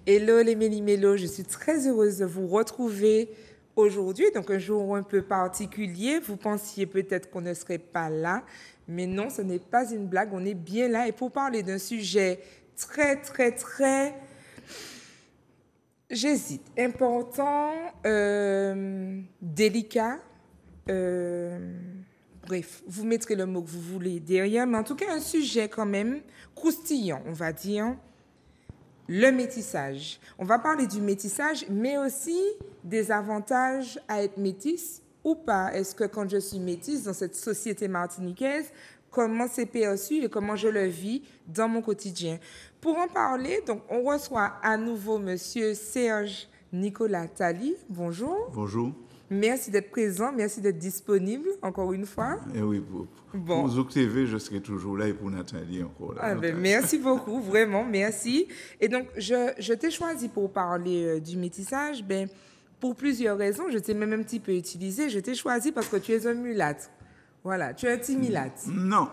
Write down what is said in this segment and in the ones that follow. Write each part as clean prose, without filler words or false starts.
Hello les Méli-Mélos, je suis très heureuse de vous retrouver aujourd'hui. Donc un jour un peu particulier. Vous pensiez peut-être qu'on ne serait pas là, mais non, ce n'est pas une blague. On est bien là et pour parler d'un sujet très, j'hésite, important, délicat. Bref, vous mettrez le mot que vous voulez derrière, mais en tout cas un sujet quand même croustillant, on va dire. Le métissage. On va parler du métissage, mais aussi des avantages à être métisse ou pas. Est-ce que quand je suis métisse dans cette société martiniquaise, comment c'est perçu et comment je le vis dans mon quotidien? Pour en parler, donc, on reçoit à nouveau Monsieur Serge Nicolas Tali. Bonjour. Bonjour. Merci d'être présent, merci d'être disponible, encore une fois. Et oui, Bon. pour Zouk TV, je serai toujours là et pour Nathalie encore là. Ah ben, merci beaucoup, vraiment, merci. Et donc, je t'ai choisi pour parler du métissage, ben, pour plusieurs raisons. Je t'ai même un petit peu utilisé. Je t'ai choisi parce que tu es un mulâtre. Voilà, tu es un petit mulâtre. Non.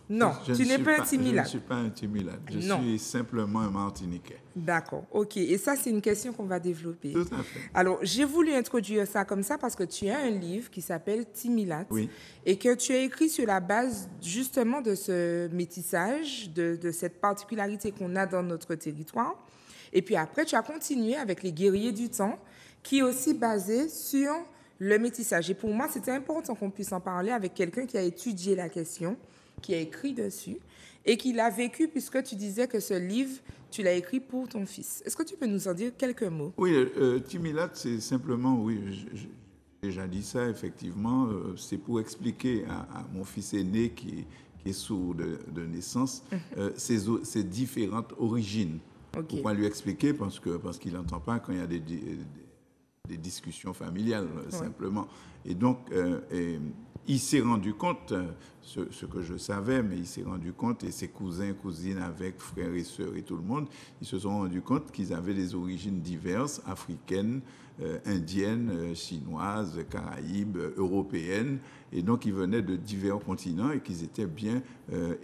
Non, tu n'es pas un petit Je ne mulâtre. suis pas un Timilade. Je Non. suis simplement un Martiniquais. D'accord, ok. Et ça, c'est une question qu'on va développer. Tout à fait. Alors, j'ai voulu introduire ça comme ça parce que tu as un livre qui s'appelle Timilat Oui. et que tu as écrit sur la base justement de ce métissage, de cette particularité qu'on a dans notre territoire. Et puis après, tu as continué avec Les Guerriers du Temps, qui est aussi basé sur le métissage. Et pour moi, c'était important qu'on puisse en parler avec quelqu'un qui a étudié la question, qui a écrit dessus et qui l'a vécu, puisque tu disais que ce livre, tu l'as écrit pour ton fils. Est-ce que tu peux nous en dire quelques mots? Oui, Timilade, c'est simplement, oui, j'ai déjà dit ça, effectivement, c'est pour expliquer à mon fils aîné qui est sourd de naissance ses différentes origines. Ok. Pourquoi lui expliquer? Parce qu'il n'entend pas quand il y a des discussions familiales, simplement. Et donc, il s'est rendu compte, ce que je savais, mais il s'est rendu compte, et ses cousins, cousines, avec frères et sœurs et tout le monde, ils se sont rendus compte qu'ils avaient des origines diverses, africaines, indiennes, chinoises, caraïbes, européennes, et donc ils venaient de divers continents et qu'ils étaient bien...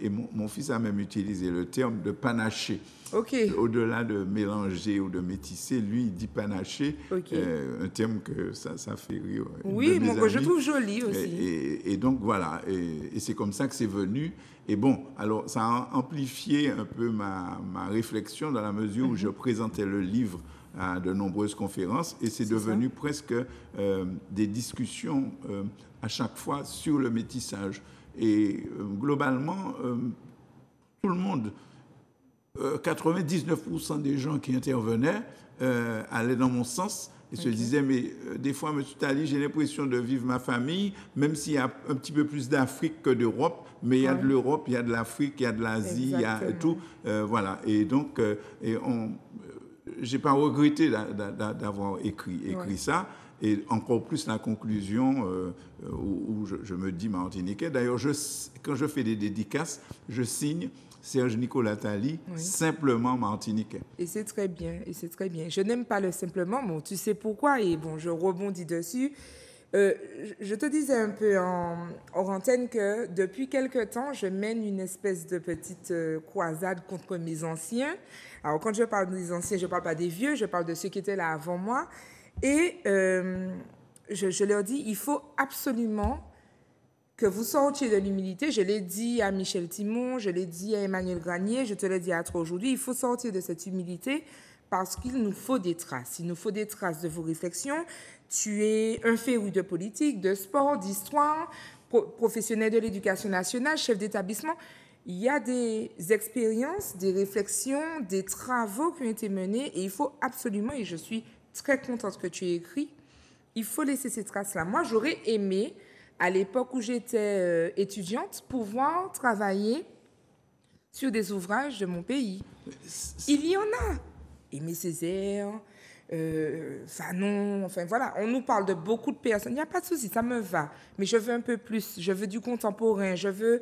et mon fils a même utilisé le terme de panaché. Ok. Au-delà de mélanger ou de métisser, lui, il dit panaché, Ok. un terme que ça fait rire. Oui, que je trouve joli aussi. Et donc, voilà, et c'est comme ça que c'est venu. Et bon, alors, ça a amplifié un peu ma réflexion dans la mesure où je présentais le livre à de nombreuses conférences, et c'est devenu presque des discussions à chaque fois sur le métissage. Et globalement, tout le monde... 99% des gens qui intervenaient allaient dans mon sens et se disaient, mais des fois, M. Tali, j'ai l'impression de vivre ma famille, même s'il y a un petit peu plus d'Afrique que d'Europe, mais il y a de l'Europe, il y a de l'Afrique, il y a de l'Asie, il y a tout. Voilà. Et donc, j'ai pas regretté d'avoir écrit ça. Et encore plus la conclusion où je me dis martiniquais. D'ailleurs, quand je fais des dédicaces, je signe Serge Nicolas Tali, simplement martiniquais. Et c'est très bien, et c'est très bien. Je n'aime pas le simplement, bon, tu sais pourquoi, et bon, je rebondis dessus. Je te disais un peu hors antenne que depuis quelque temps, je mène une espèce de petite croisade contre mes anciens. Alors, quand je parle des anciens, je ne parle pas des vieux, je parle de ceux qui étaient là avant moi. Et je leur dis, il faut absolument que vous sortiez de l'humilité. Je l'ai dit à Michel Timon, je l'ai dit à Emmanuel Granier, je te l'ai dit à toi aujourd'hui. Il faut sortir de cette humilité parce qu'il nous faut des traces. Il nous faut des traces de vos réflexions. Tu es un féru de politique, de sport, d'histoire, professionnel de l'éducation nationale, chef d'établissement. Il y a des expériences, des réflexions, des travaux qui ont été menés et il faut absolument, et je suis très contente que tu aies écrit, il faut laisser ces traces-là. Moi, j'aurais aimé, à l'époque où j'étais étudiante, pouvoir travailler sur des ouvrages de mon pays. Il y en a. Aimé Césaire, Fanon, enfin voilà, on nous parle de beaucoup de personnes. Il n'y a pas de souci, ça me va. Mais je veux un peu plus. Je veux du contemporain. Je veux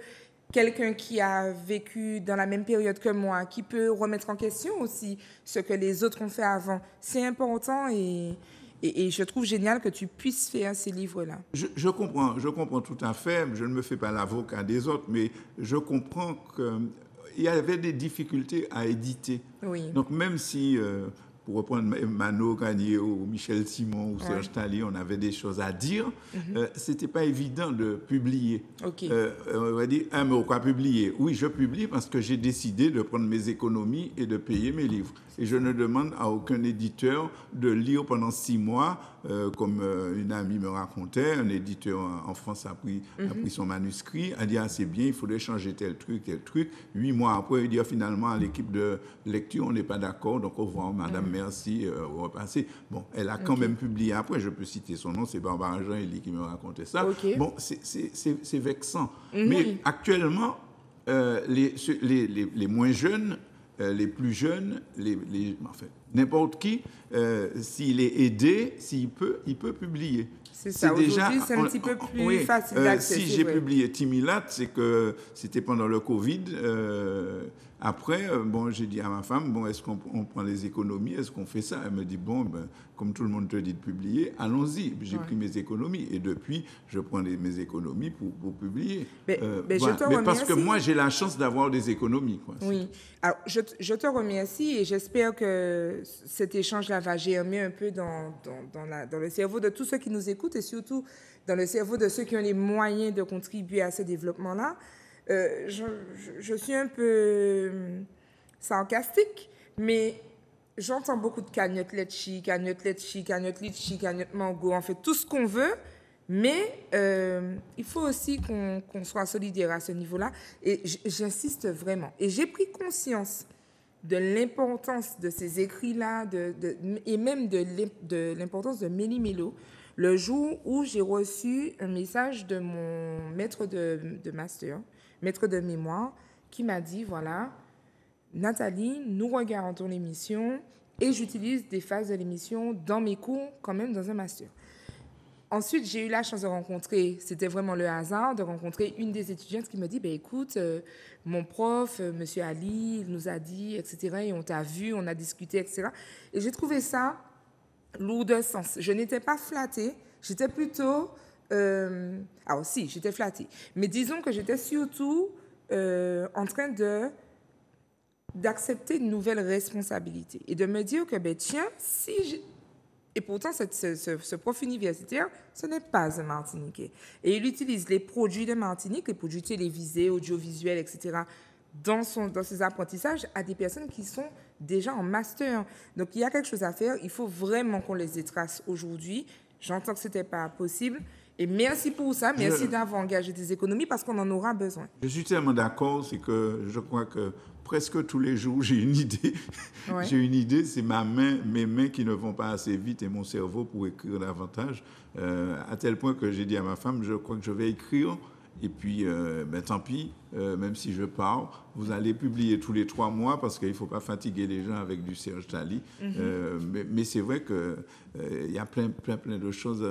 quelqu'un qui a vécu dans la même période que moi, qui peut remettre en question aussi ce que les autres ont fait avant. C'est important et je trouve génial que tu puisses faire ces livres-là. Je comprends tout à fait. Je ne me fais pas l'avocat des autres, mais je comprends qu'il y avait des difficultés à éditer. Oui. Donc même si pour reprendre Mano Gagné ou Michel Simon ou Serge Tali, on avait des choses à dire. C'était pas évident de publier. On va dire, mais pourquoi publier? Oui, je publie parce que j'ai décidé de prendre mes économies et de payer mes livres. Et je ne demande à aucun éditeur de lire pendant 6 mois, comme une amie me racontait. Un éditeur en France a pris son manuscrit, a dit ah, c'est bien, il faudrait changer tel truc, tel truc. 8 mois après, il dit finalement à l'équipe de lecture, on n'est pas d'accord, donc au revoir, madame, merci, repassez. Bon, elle a quand même publié après, je peux citer son nom, c'est Barbara Jean-Élie qui me racontait ça. Bon, c'est vexant. Mais actuellement, les moins jeunes, les plus jeunes, enfin, n'importe qui, s'il est aidé, s'il peut, il peut publier. C'est ça, aujourd'hui, c'est un petit peu plus facile d'accès. Si j'ai publié Timilat, c'est que c'était pendant le Covid. Après, bon, j'ai dit à ma femme, bon, est-ce qu'on prend les économies, est-ce qu'on fait ça? Elle me dit, bon, ben, comme tout le monde te dit de publier, allons-y. J'ai pris mes économies et depuis, je prends mes économies pour publier. Mais parce que moi, j'ai la chance d'avoir des économies. Quoi. Oui. Alors, je te remercie et j'espère que cet échange-là va germer un peu dans le cerveau de tous ceux qui nous écoutent et surtout dans le cerveau de ceux qui ont les moyens de contribuer à ce développement-là. Je suis un peu sarcastique, mais j'entends beaucoup de cagnotte litchi, cagnotte mango, en fait tout ce qu'on veut, mais il faut aussi qu'on soit solidaire à ce niveau-là. Et j'insiste vraiment. Et j'ai pris conscience de l'importance de ces écrits-là et même de l'importance de Méli-Mélo le jour où j'ai reçu un message de mon maître de master, maître de mémoire, qui m'a dit, voilà, Nathalie, nous regardons ton émission et j'utilise des phases de l'émission dans mes cours, quand même dans un master. Ensuite, j'ai eu la chance de rencontrer, c'était vraiment le hasard, de rencontrer une des étudiantes qui me dit, écoute, mon prof, monsieur Ali, il nous a dit, etc., et on t'a vu, on a discuté, etc. Et j'ai trouvé ça lourd de sens. Je n'étais pas flattée, j'étais plutôt... alors si, j'étais flattée. Mais disons que j'étais surtout en train d'accepter une nouvelle responsabilité et de me dire que, tiens, et pourtant, ce prof universitaire, ce n'est pas un Martiniquais. Et il utilise les produits de Martinique, les produits télévisés, audiovisuels, etc., dans ses apprentissages à des personnes qui sont déjà en master. Donc, il y a quelque chose à faire. Il faut vraiment qu'on les détrace aujourd'hui. J'entends que ce n'était pas possible. Et merci pour ça. Merci d'avoir engagé des économies parce qu'on en aura besoin. Je suis tellement d'accord. C'est que je crois que presque tous les jours, j'ai une idée. Ouais. J'ai une idée, c'est mes mains qui ne vont pas assez vite et mon cerveau pour écrire davantage. À tel point que j'ai dit à ma femme, je crois que je vais écrire. Et puis, tant pis, même si je pars, vous allez publier tous les 3 mois parce qu'il ne faut pas fatiguer les gens avec du Serge Tali. Mais c'est vrai qu'il y a plein de choses,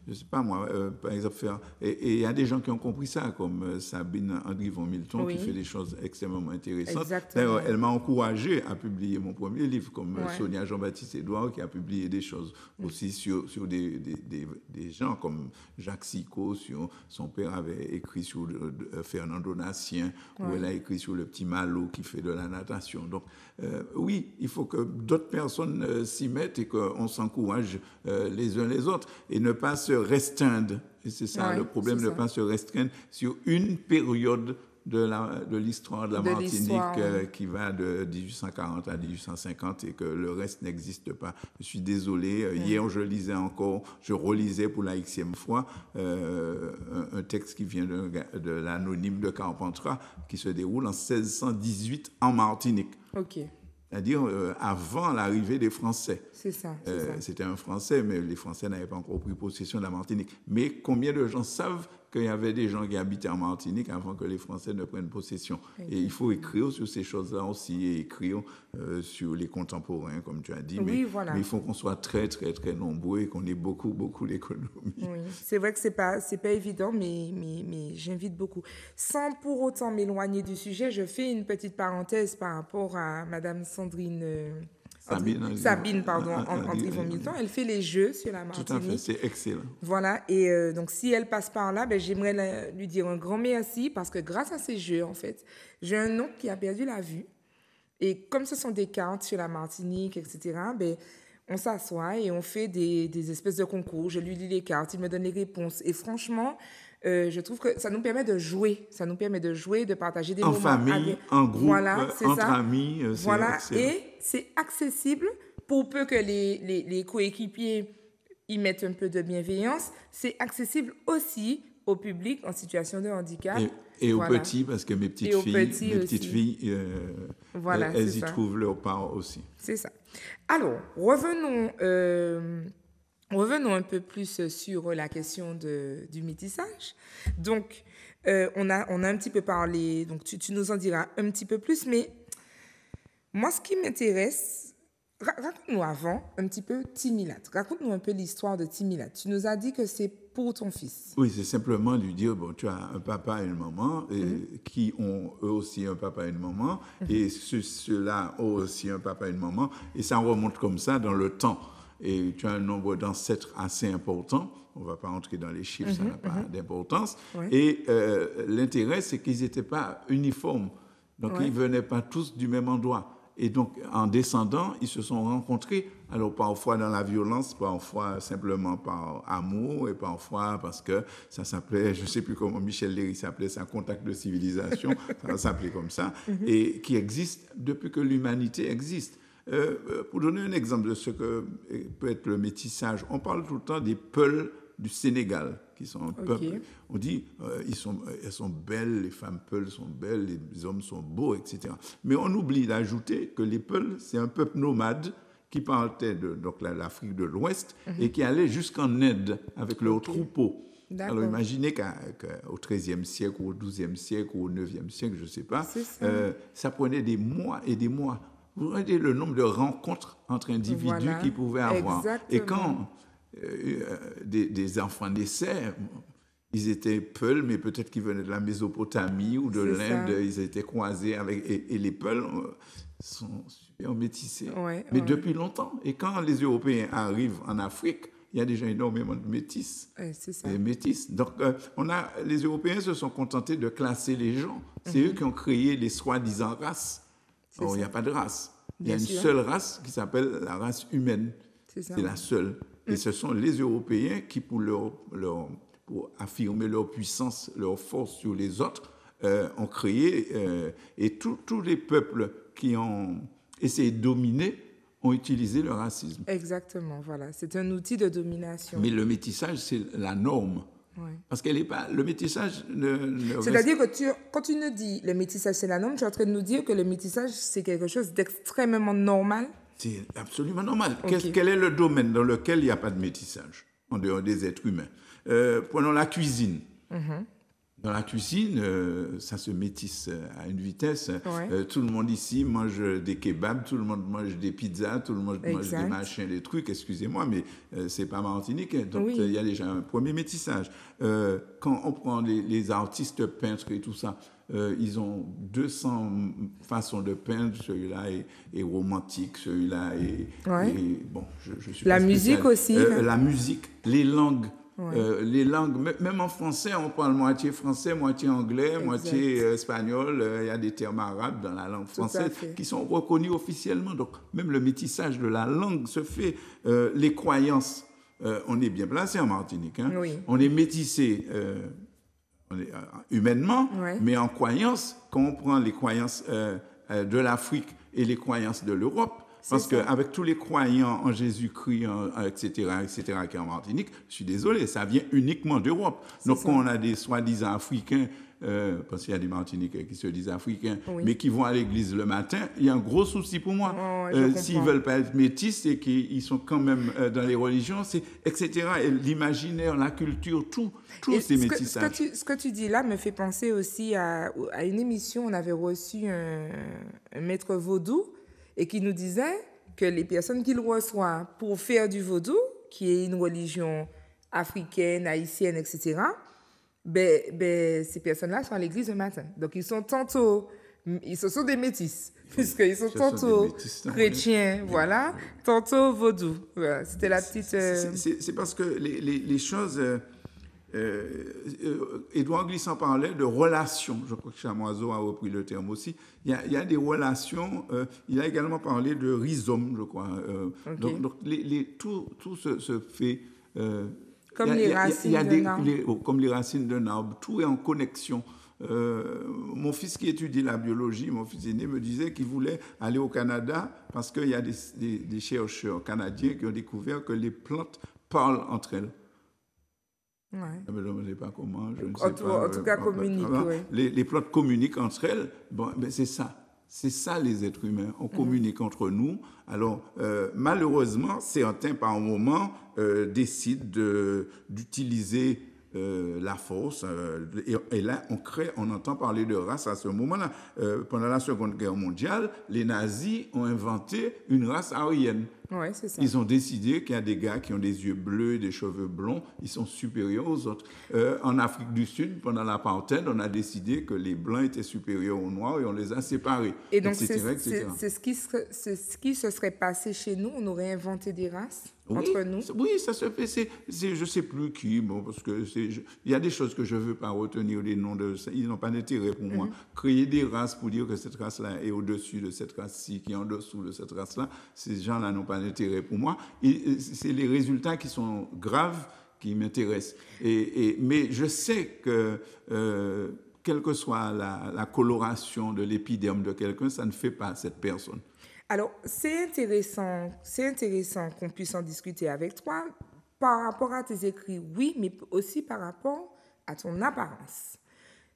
je ne sais pas moi, par exemple, faire... Et il y a des gens qui ont compris ça, comme Sabine Andrivon-Milton, qui fait des choses extrêmement intéressantes. D'ailleurs, elle m'a encouragé à publier mon premier livre, comme Sonia Jean-Baptiste Edouard, qui a publié des choses aussi sur des gens comme Jacques Sicot, son père avait écrit sur Fernand Donatien, où elle a écrit sur le petit Malo qui fait de la natation. Donc, oui, il faut que d'autres personnes s'y mettent et qu'on s'encourage les uns les autres et ne pas se restreindre. Et c'est ça le problème, ne pas se restreindre sur une période de l'histoire de la Martinique qui va de 1840 à 1850 et que le reste n'existe pas. Je suis désolé. Hier, je lisais encore, je relisais pour la Xème fois un texte qui vient de l'anonyme de Carpentras qui se déroule en 1618 en Martinique. OK. C'est-à-dire avant l'arrivée des Français. C'est ça. C'était un Français, mais les Français n'avaient pas encore pris possession de la Martinique. Mais combien de gens savent qu'il y avait des gens qui habitaient en Martinique avant que les Français ne prennent possession? Et il faut écrire sur ces choses-là aussi, et écrire sur les contemporains, comme tu as dit. Mais il faut qu'on soit très, très, très nombreux et qu'on ait beaucoup, beaucoup d'économies. Oui, c'est vrai que c'est pas évident, mais j'invite beaucoup. Sans pour autant m'éloigner du sujet, je fais une petite parenthèse par rapport à Madame Sabine, Andrivon-Milton. Elle fait les jeux sur la Martinique. Tout à fait, c'est excellent. Voilà, et donc si elle passe par là, j'aimerais lui dire un grand merci parce que grâce à ces jeux, en fait, j'ai un oncle qui a perdu la vue. Et comme ce sont des cartes sur la Martinique, etc., ben, on s'assoit et on fait des espèces de concours. Je lui lis les cartes, il me donne les réponses. Et franchement, je trouve que ça nous permet de jouer. Ça nous permet de jouer, de partager des En moments famille, en groupe, Voilà, c'est entre ça. amis, c'est Voilà, excellent. et c'est accessible pour peu que les coéquipiers y mettent un peu de bienveillance. C'est accessible aussi au public en situation de handicap. Et aux Voilà. petits, parce que mes petites Et aux filles, petits mes petites aussi. filles Voilà, elles c'est y ça. trouvent leur part aussi. C'est ça. Alors, revenons un peu plus sur la question du métissage. Donc, on a un petit peu parlé, donc tu nous en diras un petit peu plus, mais moi, ce qui m'intéresse, raconte-nous avant un petit peu Timilat. Raconte-nous un peu l'histoire de Timilat. Tu nous as dit que c'est pour ton fils. Oui, c'est simplement lui dire, bon, tu as un papa et une maman, qui ont eux aussi un papa et une maman, et ceux-là ont aussi un papa et une maman, et ça remonte comme ça dans le temps. Et tu as un nombre d'ancêtres assez important. On ne va pas entrer dans les chiffres, ça n'a pas d'importance. Ouais. Et l'intérêt, c'est qu'ils n'étaient pas uniformes. Donc, ils ne venaient pas tous du même endroit. Et donc, en descendant, ils se sont rencontrés. Alors, parfois dans la violence, parfois simplement par amour, et parfois parce que ça s'appelait, je ne sais plus comment Michel Léry s'appelait ça, contact de civilisation, ça s'appelait comme ça, et qui existe depuis que l'humanité existe. Pour donner un exemple de ce que peut être le métissage, on parle tout le temps des Peuls du Sénégal, qui sont un peuple. On dit elles sont belles, les femmes Peuls sont belles, les hommes sont beaux, etc. Mais on oublie d'ajouter que les Peuls, c'est un peuple nomade qui partait de l'Afrique de l'Ouest et qui allait jusqu'en Inde avec leurs troupeaux. Alors imaginez qu'au XIIIe siècle, ou au XIIe siècle, ou au IXe siècle, je ne sais pas, ça prenait des mois et des mois. Vous voyez le nombre de rencontres entre individus qu'ils pouvaient avoir. Exactement. Et quand des enfants naissaient, ils étaient Peuls, mais peut-être qu'ils venaient de la Mésopotamie ou de l'Inde, ils étaient croisés avec... Et les Peuls sont super métissés, mais depuis longtemps. Et quand les Européens arrivent en Afrique, il y a déjà énormément de métis. C'est ça. Des métis. Donc, les Européens se sont contentés de classer les gens. C'est eux qui ont créé les soi-disant races. Or, il n'y a pas de race. Il y a une seule race qui s'appelle la race humaine. C'est la seule. Et ce sont les Européens qui, pour affirmer leur puissance, leur force sur les autres, ont créé, et tous les peuples qui ont essayé de dominer ont utilisé le racisme. Exactement, voilà. C'est un outil de domination. Mais le métissage, c'est la norme. Ouais. Parce qu'elle n'est pas... Le métissage C'est-à-dire que quand tu nous dis le métissage, c'est la norme, tu es en train de nous dire que le métissage, c'est quelque chose d'extrêmement normal? C'est absolument normal. Okay. Quel est le domaine dans lequel il n'y a pas de métissage, en dehors des êtres humains? Prenons la cuisine. Dans la cuisine, ça se métisse à une vitesse. Tout le monde ici mange des kebabs, tout le monde mange des pizzas, tout le monde mange des machins, des trucs, excusez-moi, mais c'est pas martiniquais. Donc, il y a déjà un premier métissage. Quand on prend les artistes peintres et tout ça, ils ont 200 façons de peindre. Celui-là est romantique, celui-là est... bon, je suis la musique aussi. La musique, les langues. Les langues, même en français, on parle moitié français, moitié anglais, moitié espagnol. Il y a des termes arabes dans la langue française qui sont reconnus officiellement. Donc, même le métissage de la langue se fait. Les croyances, on est bien placé en Martinique. Hein? On est métissé humainement, mais en croyances, quand on prend les croyances de l'Afrique et les croyances de l'Europe, parce qu'avec tous les croyants en Jésus-Christ, etc., qui est en Martinique, je suis désolé, ça vient uniquement d'Europe. Donc, quand on a des soi-disant Africains, parce qu'il y a des Martiniquais qui se disent Africains, mais qui vont à l'église le matin, il y a un gros souci pour moi. S'ils ne veulent pas être métis et qu'ils sont quand même dans les religions, etc. Et l'imaginaire, la culture, tout c'est métissage. Ce que tu dis là me fait penser aussi à une émission, on avait reçu un maître vaudou, et qui nous disait que les personnes qu'il reçoit pour faire du vaudou, qui est une religion africaine, haïtienne, etc., ces personnes-là sont à l'église le matin. Donc, ils sont des métis, puisqu'ils sont tantôt chrétiens, voilà, tantôt vaudou. Voilà, c'était la petite... C'est parce que les choses... Édouard Glissant parlait de relations. Je crois que Chamoiseau a repris le terme aussi. Il y a des relations. Il a également parlé de rhizome, je crois. Ok. Donc tout se fait. Comme les racines d'un arbre. Comme les racines d'un arbre. Tout est en connexion. Mon fils qui étudie la biologie, mon fils aîné, me disait qu'il voulait aller au Canada parce qu'il y a des chercheurs canadiens qui ont découvert que les plantes parlent entre elles. Ouais. Je ne sais pas comment, je ne sais En pas. tout cas, communiquent, oui. Les plantes communiquent entre elles. Bon, ben c'est ça. C'est ça, les êtres humains. On communique entre nous. Alors, malheureusement, certains, par moment, décident d'utiliser la force. Et là, on entend parler de race à ce moment-là. Pendant la Seconde Guerre mondiale, les nazis ont inventé une race aryenne. Ouais, c'est ça. Ils ont décidé qu'il y a des gars qui ont des yeux bleus, des cheveux blonds, ils sont supérieurs aux autres. En Afrique du Sud, pendant l'apartheid, on a décidé que les blancs étaient supérieurs aux noirs et on les a séparés, Et donc, etc. c'est ce qui se serait passé chez nous. On aurait inventé des races Oui, entre nous. oui, ça se fait. Je ne sais plus qui, bon, parce que il y a des choses que je ne veux pas retenir les noms de ça. Ils n'ont pas d'intérêt pour moi. Créer des races pour dire que cette race-là est au-dessus de cette race-ci, qui est en dessous de cette race-là, ces gens-là n'ont pas d'intérêt pour moi. Et c'est les résultats qui sont graves qui m'intéressent. Mais je sais que quelle que soit la coloration de l'épiderme de quelqu'un, ça ne fait pas cette personne. Alors, c'est intéressant qu'on puisse en discuter avec toi par rapport à tes écrits, oui, mais aussi par rapport à ton apparence.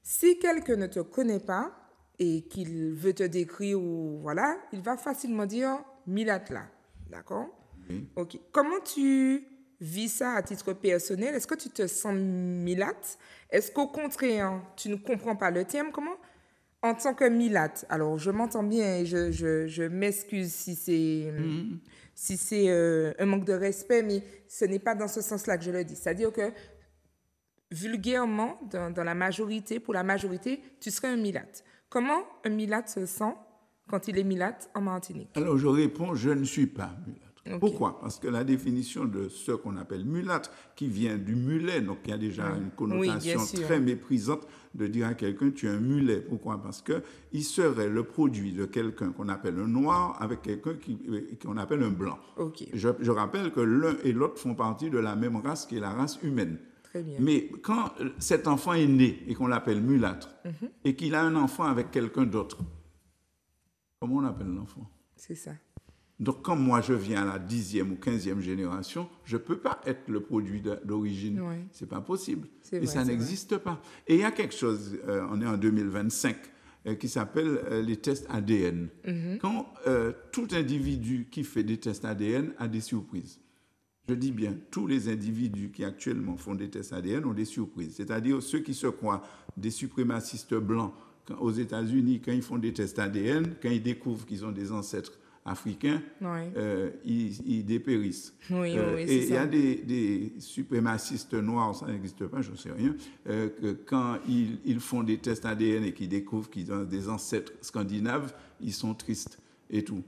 Si quelqu'un ne te connaît pas et qu'il veut te décrire ou voilà, il va facilement dire Milatla, d'accord? Oui. Ok. Comment tu vis ça à titre personnel? Est-ce que tu te sens milate? Est-ce qu'au contraire, tu ne comprends pas le terme? Comment? En tant que milate, alors je m'entends bien et je m'excuse si c'est un manque de respect, mais ce n'est pas dans ce sens-là que je le dis. C'est-à-dire que vulgairement, dans la majorité, pour la majorité, tu serais un milate. Comment un milate se sent quand il est milate en Martinique? Alors je réponds, je ne suis pas mulâtre. Ok. Pourquoi? Parce que la définition de ce qu'on appelle mulâtre, qui vient du mulet, donc il y a déjà une connotation Oui, bien sûr. très méprisante de dire à quelqu'un tu es un mulet. Pourquoi? Parce qu'il serait le produit de quelqu'un qu'on appelle un noir avec quelqu'un qu'on appelle un blanc. Ok. Je rappelle que l'un et l'autre font partie de la même race qui est la race humaine. Très bien. Mais quand cet enfant est né et qu'on l'appelle mulâtre, et qu'il a un enfant avec quelqu'un d'autre, comment on appelle l'enfant? C'est ça. Donc, quand moi je viens à la 10e ou 15e génération, je ne peux pas être le produit d'origine. Oui. Ce n'est pas possible. C'est Et vrai, ça c'est n'existe pas. Et il y a quelque chose, on est en 2025, qui s'appelle les tests ADN. Quand tout individu qui fait des tests ADN a des surprises. Je dis bien, tous les individus qui actuellement font des tests ADN ont des surprises. C'est-à-dire ceux qui se croient des suprémacistes blancs aux États-Unis, quand ils font des tests ADN, quand ils découvrent qu'ils ont des ancêtres africains, ils dépérissent. Oui, et c'est il y a ça. des suprémacistes noirs, ça n'existe pas, je ne sais rien, que quand ils font des tests ADN et qu'ils découvrent qu'ils ont des ancêtres scandinaves, ils sont tristes et tout.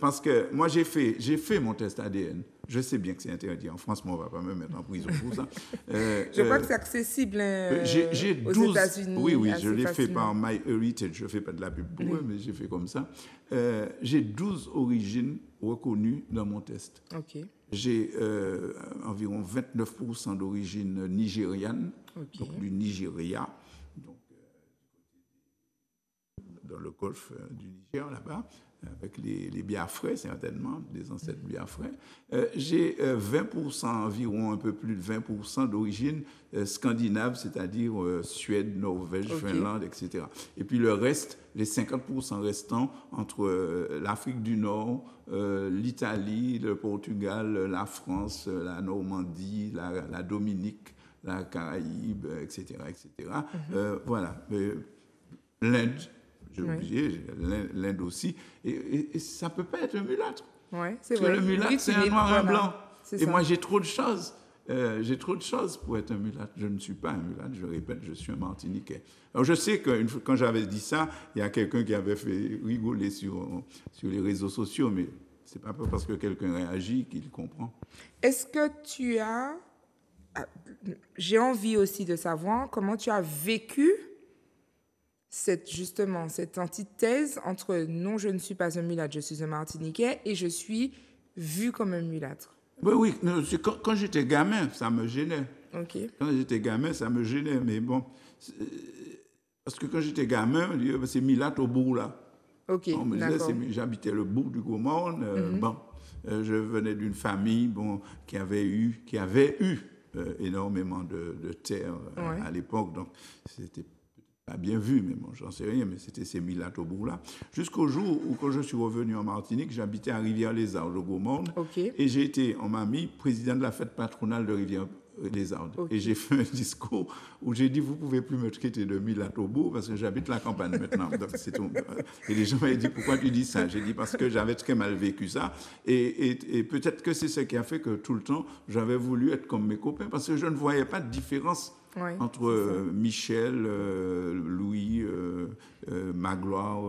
Parce que moi, j'ai fait mon test ADN. Je sais bien que c'est interdit en France, mais on ne va pas me mettre en prison pour ça. Je crois que c'est accessible j'ai aux 12, États-Unis. oui, je assez l'ai fait facilement. par MyHeritage. Je ne fais pas de la pub pour eux, mais j'ai fait comme ça. J'ai 12 origines reconnues dans mon test. Ok. J'ai environ 29% d'origine nigériane, Ok. donc du Nigeria, donc, dans le golfe du Niger, là-bas, avec les Biafrais, certainement, des ancêtres Biafrais. J'ai 20%, environ un peu plus de 20% d'origine scandinave, c'est-à-dire Suède, Norvège, Finlande, etc. Et puis le reste, les 50% restants entre l'Afrique du Nord, l'Italie, le Portugal, la France, la Normandie, la Dominique, la Caraïbe, etc. etc. Voilà. L'Inde, j'ai oublié, l'Inde aussi. Et ça ne peut pas être un mulâtre. Oui, c'est Parce que vrai. le mulâtre, Oui, c'est un noir et un blanc. C'est Et ça. moi, j'ai trop de choses. J'ai trop de choses pour être un mulâtre. Je ne suis pas un mulâtre, je répète, je suis un Martiniquais. Alors, je sais que quand j'avais dit ça, il y a quelqu'un qui avait fait rigoler sur les réseaux sociaux, mais ce n'est pas parce que quelqu'un réagit qu'il comprend. Est-ce que tu as j'ai envie aussi de savoir comment tu as vécu justement cette antithèse entre non, je ne suis pas un mulâtre, je suis un Martiniquais et je suis vu comme un mulâtre. Oui, non, quand j'étais gamin, ça me gênait. Ok. Quand j'étais gamin, ça me gênait. Mais bon, parce que quand j'étais gamin, on disait, c'est mulâtre au bourg là. Ok, On me d'accord. disait, j'habitais le bourg du Gaumont. Bon, je venais d'une famille qui avait eu énormément de terres à l'époque. Donc, c'était pas bien vu, mais bon, j'en sais rien, mais c'était ces mulâtres au bourg là. Jusqu'au jour où, quand je suis revenu en Martinique, j'habitais à Rivière-les-Ardes, au Gaumont. Okay. Et on m'a mis président de la fête patronale de Rivière-les-Ardes. Okay. Et j'ai fait un discours où j'ai dit, vous ne pouvez plus me traiter de mulâtre au bourg parce que j'habite la campagne maintenant. Donc, et les gens m'ont dit, pourquoi tu dis ça? J'ai dit, parce que j'avais très mal vécu ça. Et peut-être que c'est ce qui a fait que tout le temps, j'avais voulu être comme mes copains parce que je ne voyais pas de différence. Ouais, entre Michel, Louis, Magloire.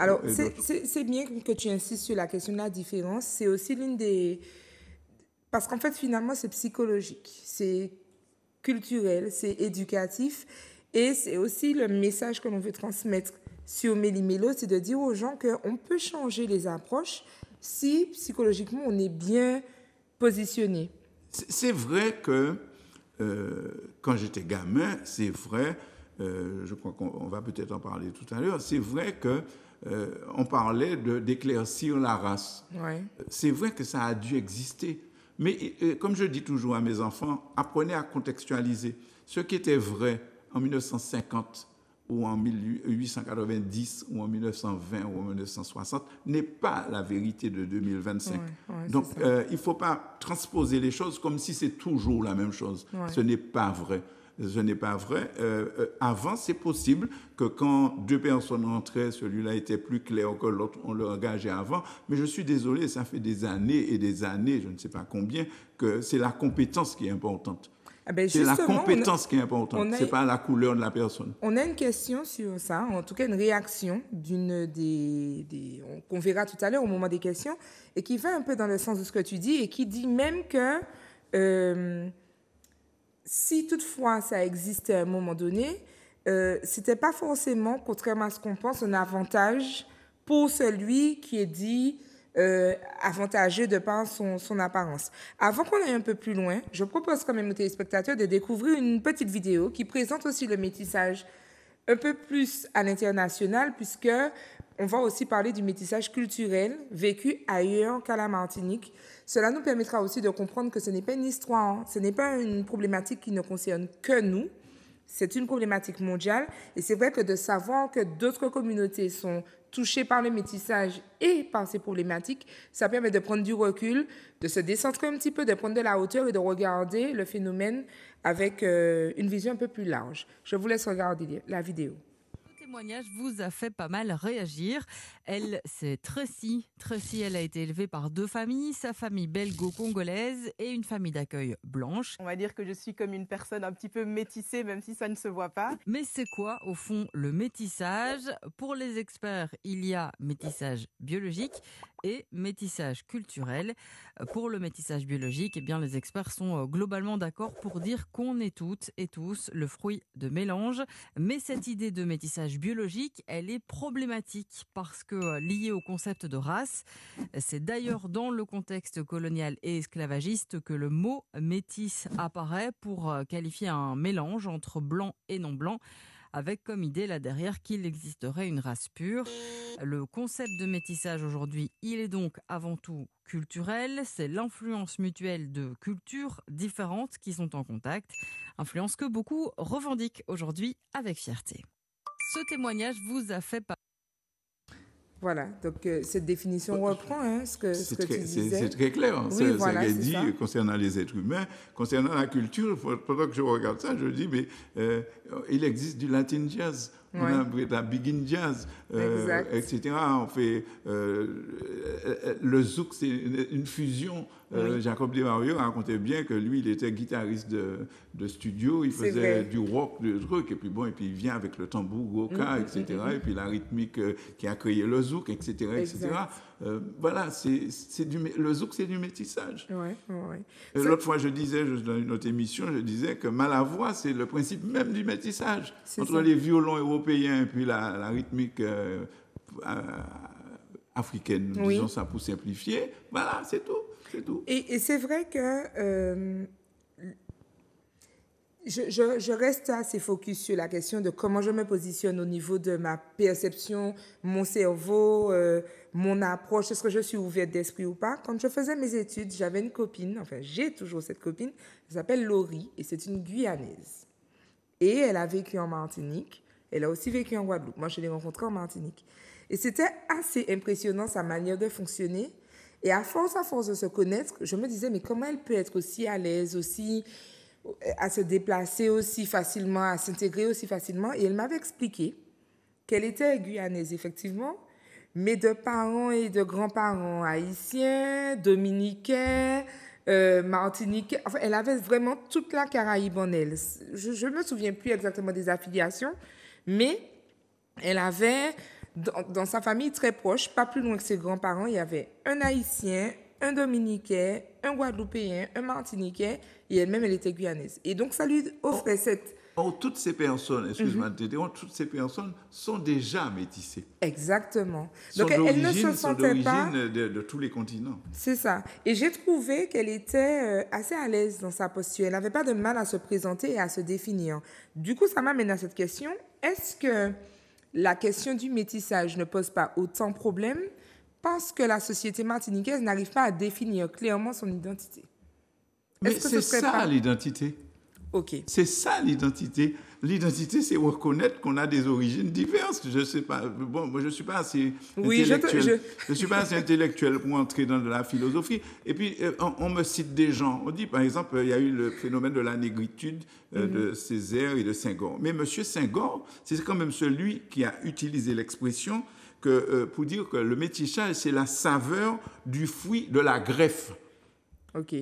Alors, c'est bien que tu insistes sur la question de la différence. C'est aussi l'une des... Parce qu'en fait, finalement, c'est psychologique, c'est culturel, c'est éducatif. Et c'est aussi le message que l'on veut transmettre sur Méli-Mélo, c'est de dire aux gens qu'on peut changer les approches si, psychologiquement, on est bien positionné. C'est vrai que... quand j'étais gamin, c'est vrai, je crois qu'on va peut-être en parler tout à l'heure, c'est vrai qu'on parlait d'éclaircir la race. Ouais. C'est vrai que ça a dû exister. Mais comme je dis toujours à mes enfants, apprenez à contextualiser. Ce qui était vrai en 1950 ou en 1890 ou en 1920 ou en 1960 n'est pas la vérité de 2025. Donc, il ne faut pas transposer les choses comme si c'est toujours la même chose. Ce n'est pas vrai. Ce n'est pas vrai. Avant, c'est possible que quand deux personnes rentraient, celui-là était plus clair que l'autre, on le engageait avant. Mais je suis désolé, ça fait des années et des années, je ne sais pas combien, que c'est la compétence qui est importante. Ah ben c'est la compétence qui est importante, ce n'est pas la couleur de la personne. On a une question sur ça, en tout cas une réaction qu'on verra tout à l'heure au moment des questions, et qui va un peu dans le sens de ce que tu dis, et qui dit même que si toutefois ça existait à un moment donné, ce n'était pas forcément, contrairement à ce qu'on pense, un avantage pour celui qui est dit... avantageux de par son apparence. Avant qu'on aille un peu plus loin, je propose quand même aux téléspectateurs de découvrir une petite vidéo qui présente aussi le métissage un peu plus à l'international, puisque on va aussi parler du métissage culturel vécu ailleurs qu'à la Martinique. Cela nous permettra aussi de comprendre que ce n'est pas une histoire, ce n'est pas une problématique qui ne concerne que nous. C'est une problématique mondiale et c'est vrai que de savoir que d'autres communautés sont touchées par le métissage et par ces problématiques, ça permet de prendre du recul, de se décentrer un petit peu, de prendre de la hauteur et de regarder le phénomène avec une vision un peu plus large. Je vous laisse regarder la vidéo. Le témoignage vous a fait pas mal réagir. Elle, c'est Tracy. Tracy, elle a été élevée par deux familles, sa famille belgo-congolaise et une famille d'accueil blanche. On va dire que je suis comme une personne un petit peu métissée, même si ça ne se voit pas. Mais c'est quoi, au fond, le métissage? Pour les experts, il y a métissage biologique et métissage culturel. Pour le métissage biologique, eh bien, les experts sont globalement d'accord pour dire qu'on est toutes et tous le fruit de mélange. Mais cette idée de métissage biologique, elle est problématique parce que liée au concept de race, c'est d'ailleurs dans le contexte colonial et esclavagiste que le mot métis apparaît pour qualifier un mélange entre blanc et non blanc, avec comme idée là derrière qu'il existerait une race pure. Le concept de métissage aujourd'hui, il est donc avant tout culturel. C'est l'influence mutuelle de cultures différentes qui sont en contact, influence que beaucoup revendiquent aujourd'hui avec fierté. Ce témoignage vous a fait pas. Voilà, donc cette définition reprend ce que tu disais. C'est très clair, oui, ce voilà, qu'elle dit concernant les êtres humains. Concernant la culture, pendant que je regarde ça, je dis, mais il existe du Latin jazz, la begin jazz, etc. On fait le zouk, c'est une fusion. Jacob Desmario racontait bien que lui, il était guitariste de studio, il faisait du rock, du truc, et puis il vient avec le tambour, goka, etc. Et puis la rythmique qui a créé le zouk, etc. Voilà, le zouk, c'est du métissage. Ouais, ouais. L'autre fois, je disais, dans une autre émission, je disais que Malavoie, c'est le principe même du métissage. Entre les violons européens et puis la rythmique africaine, disons ça pour simplifier. Voilà, c'est tout. C'est tout. Et c'est vrai que je reste assez focus sur la question de comment je me positionne au niveau de ma perception, mon cerveau, mon approche, est-ce que je suis ouverte d'esprit ou pas. Quand je faisais mes études, j'avais une copine, enfin j'ai toujours cette copine, elle s'appelle Laurie et c'est une Guyanaise. Et elle a vécu en Martinique, elle a aussi vécu en Guadeloupe. Moi, je l'ai rencontrée en Martinique. Et c'était assez impressionnant sa manière de fonctionner. Et à force de se connaître, je me disais, mais comment elle peut être aussi à l'aise, aussi à se déplacer aussi facilement, à s'intégrer aussi facilement. Et elle m'avait expliqué qu'elle était guyanaise, effectivement, mais de parents et de grands-parents haïtiens, dominicains, martiniquais. Enfin, elle avait vraiment toute la Caraïbe en elle. Je ne me souviens plus exactement des affiliations, mais elle avait, dans sa famille très proche, pas plus loin que ses grands-parents, il y avait un Haïtien, un Dominicain, un Guadeloupéen, un Martiniquais, et elle-même, elle était guyanaise. Et donc, ça lui offrait cette... toutes ces personnes, excuse-moi de t'interrompre, toutes ces personnes sont déjà métissées. Exactement. Donc, elle ne se sentait pas... de tous les continents. C'est ça. Et j'ai trouvé qu'elle était assez à l'aise dans sa posture. Elle n'avait pas de mal à se présenter et à se définir. Du coup, ça m'amène à cette question. Est-ce que la question du métissage ne pose pas autant de problèmes parce que la société martiniquaise n'arrive pas à définir clairement son identité? Mais c'est ça l'identité. Ok. C'est ça l'identité. L'identité, c'est reconnaître qu'on a des origines diverses. Je sais pas. Bon, moi, je suis pas assez intellectuel. Je suis pas assez intellectuel pour entrer dans de la philosophie. Et puis, on me cite des gens. On dit, par exemple, il y a eu le phénomène de la négritude de Césaire et de Senghor. Mais M. Senghor, c'est quand même celui qui a utilisé l'expression pour dire que le métissage, c'est la saveur du fruit de la greffe. Ok.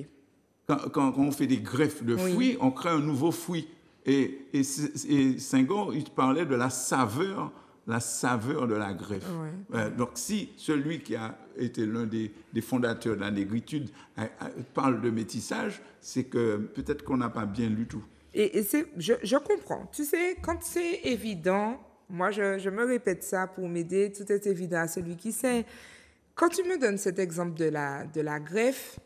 Quand on fait des greffes de fruits, on crée un nouveau fruit. Et Senghor, il parlait de la saveur de la greffe. Ouais. Donc, si celui qui a été l'un des fondateurs de la négritude parle de métissage, c'est que peut-être qu'on n'a pas bien lu tout. Et je comprends. Tu sais, quand c'est évident, moi, je me répète ça pour m'aider, tout est évident à celui qui sait. Quand tu me donnes cet exemple de la greffe,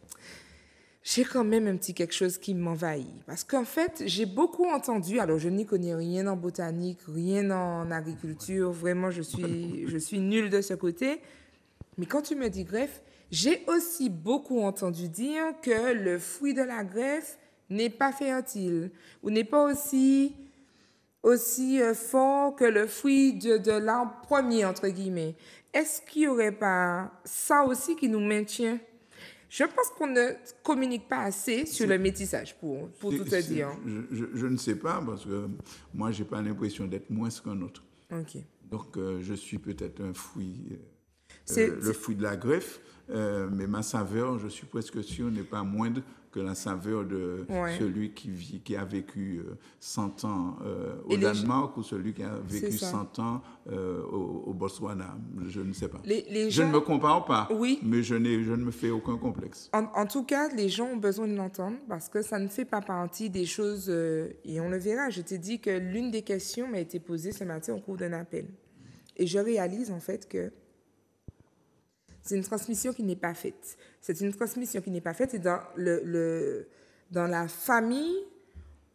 j'ai quand même un petit quelque chose qui m'envahit. Parce qu'en fait, j'ai beaucoup entendu, alors je n'y connais rien en botanique, rien en agriculture, vraiment, je suis nulle de ce côté. Mais quand tu me dis greffe, j'ai aussi beaucoup entendu dire que le fruit de la greffe n'est pas fertile ou n'est pas aussi fort que le fruit de l'arbre premier, entre guillemets. Est-ce qu'il n'y aurait pas ça aussi qui nous maintient? Je pense qu'on ne communique pas assez sur le métissage, pour tout te dire. Je ne sais pas, parce que moi, je n'ai pas l'impression d'être moins qu'un autre. Okay. Donc, je suis peut-être un fruit, le fruit de la greffe, mais ma saveur, je suis presque sûr, n'est pas moindre que la saveur de celui qui a vécu 100 ans au Danemark ou celui qui a vécu 100 ans au Botswana. Je ne sais pas. Je ne me compare pas, mais je ne me fais aucun complexe. En tout cas, les gens ont besoin de l'entendre parce que ça ne fait pas partie des choses, et on le verra. Je t'ai dit que l'une des questions m'a été posée ce matin au cours d'un appel. Et je réalise en fait que c'est une transmission qui n'est pas faite. C'est une transmission qui n'est pas faite et dans la famille,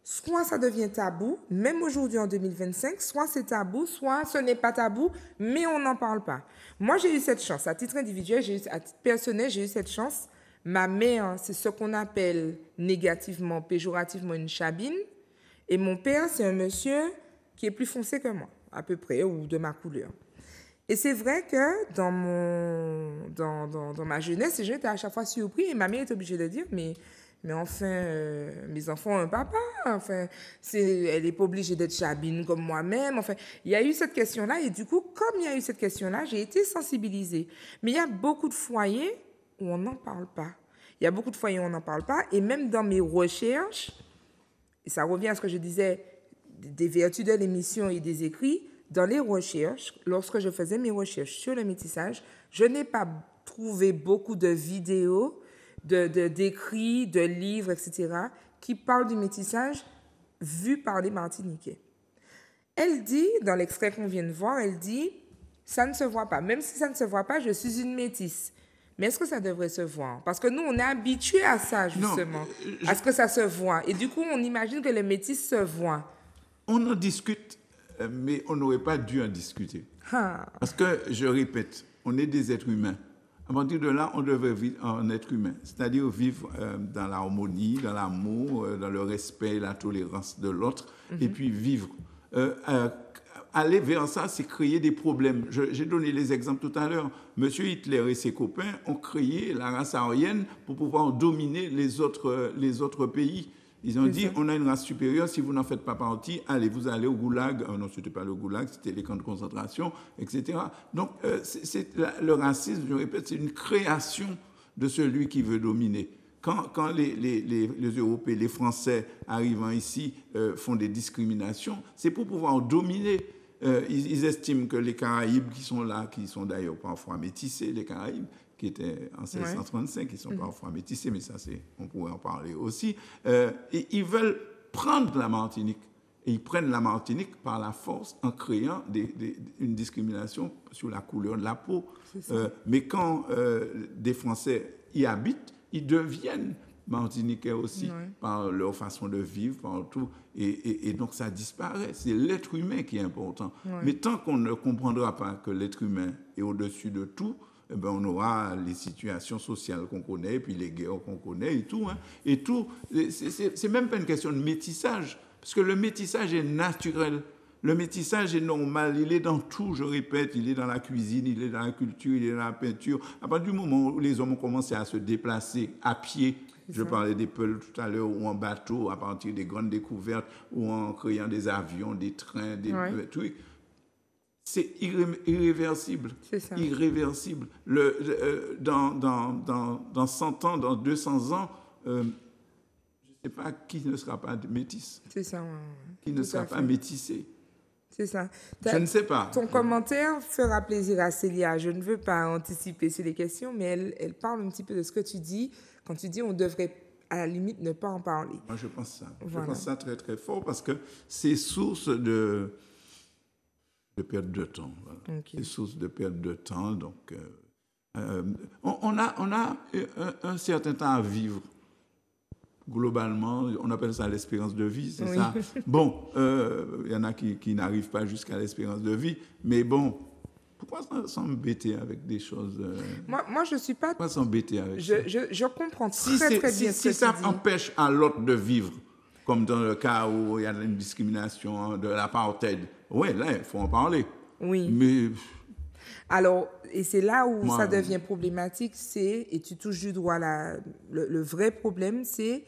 soit ça devient tabou, même aujourd'hui en 2025, soit c'est tabou, soit ce n'est pas tabou, mais on n'en parle pas. Moi, j'ai eu cette chance. À titre individuel, à titre personnel, j'ai eu cette chance. Ma mère, c'est ce qu'on appelle négativement, péjorativement une chabine. Et mon père, c'est un monsieur qui est plus foncé que moi, à peu près, ou de ma couleur. Et c'est vrai que dans ma jeunesse, j'étais à chaque fois surpris et ma mère est obligée de dire, mais enfin, mes enfants ont un papa, enfin, elle n'est pas obligée d'être chabine comme moi-même. Enfin, il y a eu cette question-là et du coup, comme il y a eu cette question-là, j'ai été sensibilisée. Mais il y a beaucoup de foyers où on n'en parle pas. Il y a beaucoup de foyers où on n'en parle pas et même dans mes recherches, et ça revient à ce que je disais, des vertus de l'émission et des écrits, dans les recherches, lorsque je faisais mes recherches sur le métissage, je n'ai pas trouvé beaucoup de vidéos, d'écrits, de livres, etc., qui parlent du métissage vu par les Martiniquais. Elle dit, dans l'extrait qu'on vient de voir, elle dit, ça ne se voit pas. Même si ça ne se voit pas, je suis une métisse. Mais est-ce que ça devrait se voir? Parce que nous, on est habitués à ça, justement, à ce que ça se voit. Et du coup, on imagine que les métis se voient. On en discute, mais on n'aurait pas dû en discuter. Parce que, je répète, on est des êtres humains. À partir de là, on devrait vivre en être humain, c'est-à-dire vivre dans l'harmonie, dans l'amour, dans le respect, la tolérance de l'autre, et puis vivre. Aller vers ça, c'est créer des problèmes. J'ai donné les exemples tout à l'heure. Monsieur Hitler et ses copains ont créé la race aryenne pour pouvoir dominer les autres pays. Ils ont dit, on a une race supérieure, si vous n'en faites pas partie, allez, vous allez au goulag. Non, ce n'était pas le goulag, c'était les camps de concentration, etc. Donc, le racisme, je répète, c'est une création de celui qui veut dominer. Quand les Européens, les Français arrivant ici font des discriminations, c'est pour pouvoir dominer. Ils estiment que les Caraïbes qui sont là, qui sont d'ailleurs parfois métissés, les Caraïbes, qui étaient en 1635, qui sont parfois métissés, mais ça, on pourrait en parler aussi. Et ils veulent prendre la Martinique. Et ils prennent la Martinique par la force en créant une discrimination sur la couleur de la peau. Mais quand des Français y habitent, ils deviennent martiniquais aussi par leur façon de vivre, par tout. Et donc ça disparaît. C'est l'être humain qui est important. Mais tant qu'on ne comprendra pas que l'être humain est au-dessus de tout, eh ben on aura les situations sociales qu'on connaît, puis les guerres qu'on connaît et tout. Et tout, c'est même pas une question de métissage, parce que le métissage est naturel. Le métissage est normal, il est dans tout, je répète, il est dans la cuisine, il est dans la culture, il est dans la peinture. À partir du moment où les hommes ont commencé à se déplacer à pied, je parlais des Peuls tout à l'heure, ou en bateau, à partir des grandes découvertes, ou en créant des avions, des trains, des trucs, c'est irréversible. C'est ça. Irréversible. Dans 100 ans, dans 200 ans, je ne sais pas qui ne sera pas métis. C'est ça. Qui ne sera pas métissé. C'est ça. Je ne sais pas. Ton commentaire fera plaisir à Célia. Je ne veux pas anticiper sur les questions, mais elle parle un petit peu de ce que tu dis. Quand tu dis on devrait, à la limite, ne pas en parler. Moi, je pense ça. Voilà. Je pense ça très, très fort parce que c'est source de perte de temps. Voilà. Okay. C'est source de perte de temps. Donc, on a un certain temps à vivre. Globalement, on appelle ça l'espérance de vie, c'est ça. Bon, y en a qui n'arrivent pas jusqu'à l'espérance de vie, mais bon, pourquoi s'embêter avec des choses Moi, je suis pas... Pourquoi s'embêter avec ça? Je comprends très bien ce que si ça empêche à l'autre de vivre, comme dans le cas où il y a une discrimination de l'apartheid, oui, là, il faut en parler. Oui. Mais... Alors, et c'est là où ça devient problématique, et tu touches du doigt le vrai problème, c'est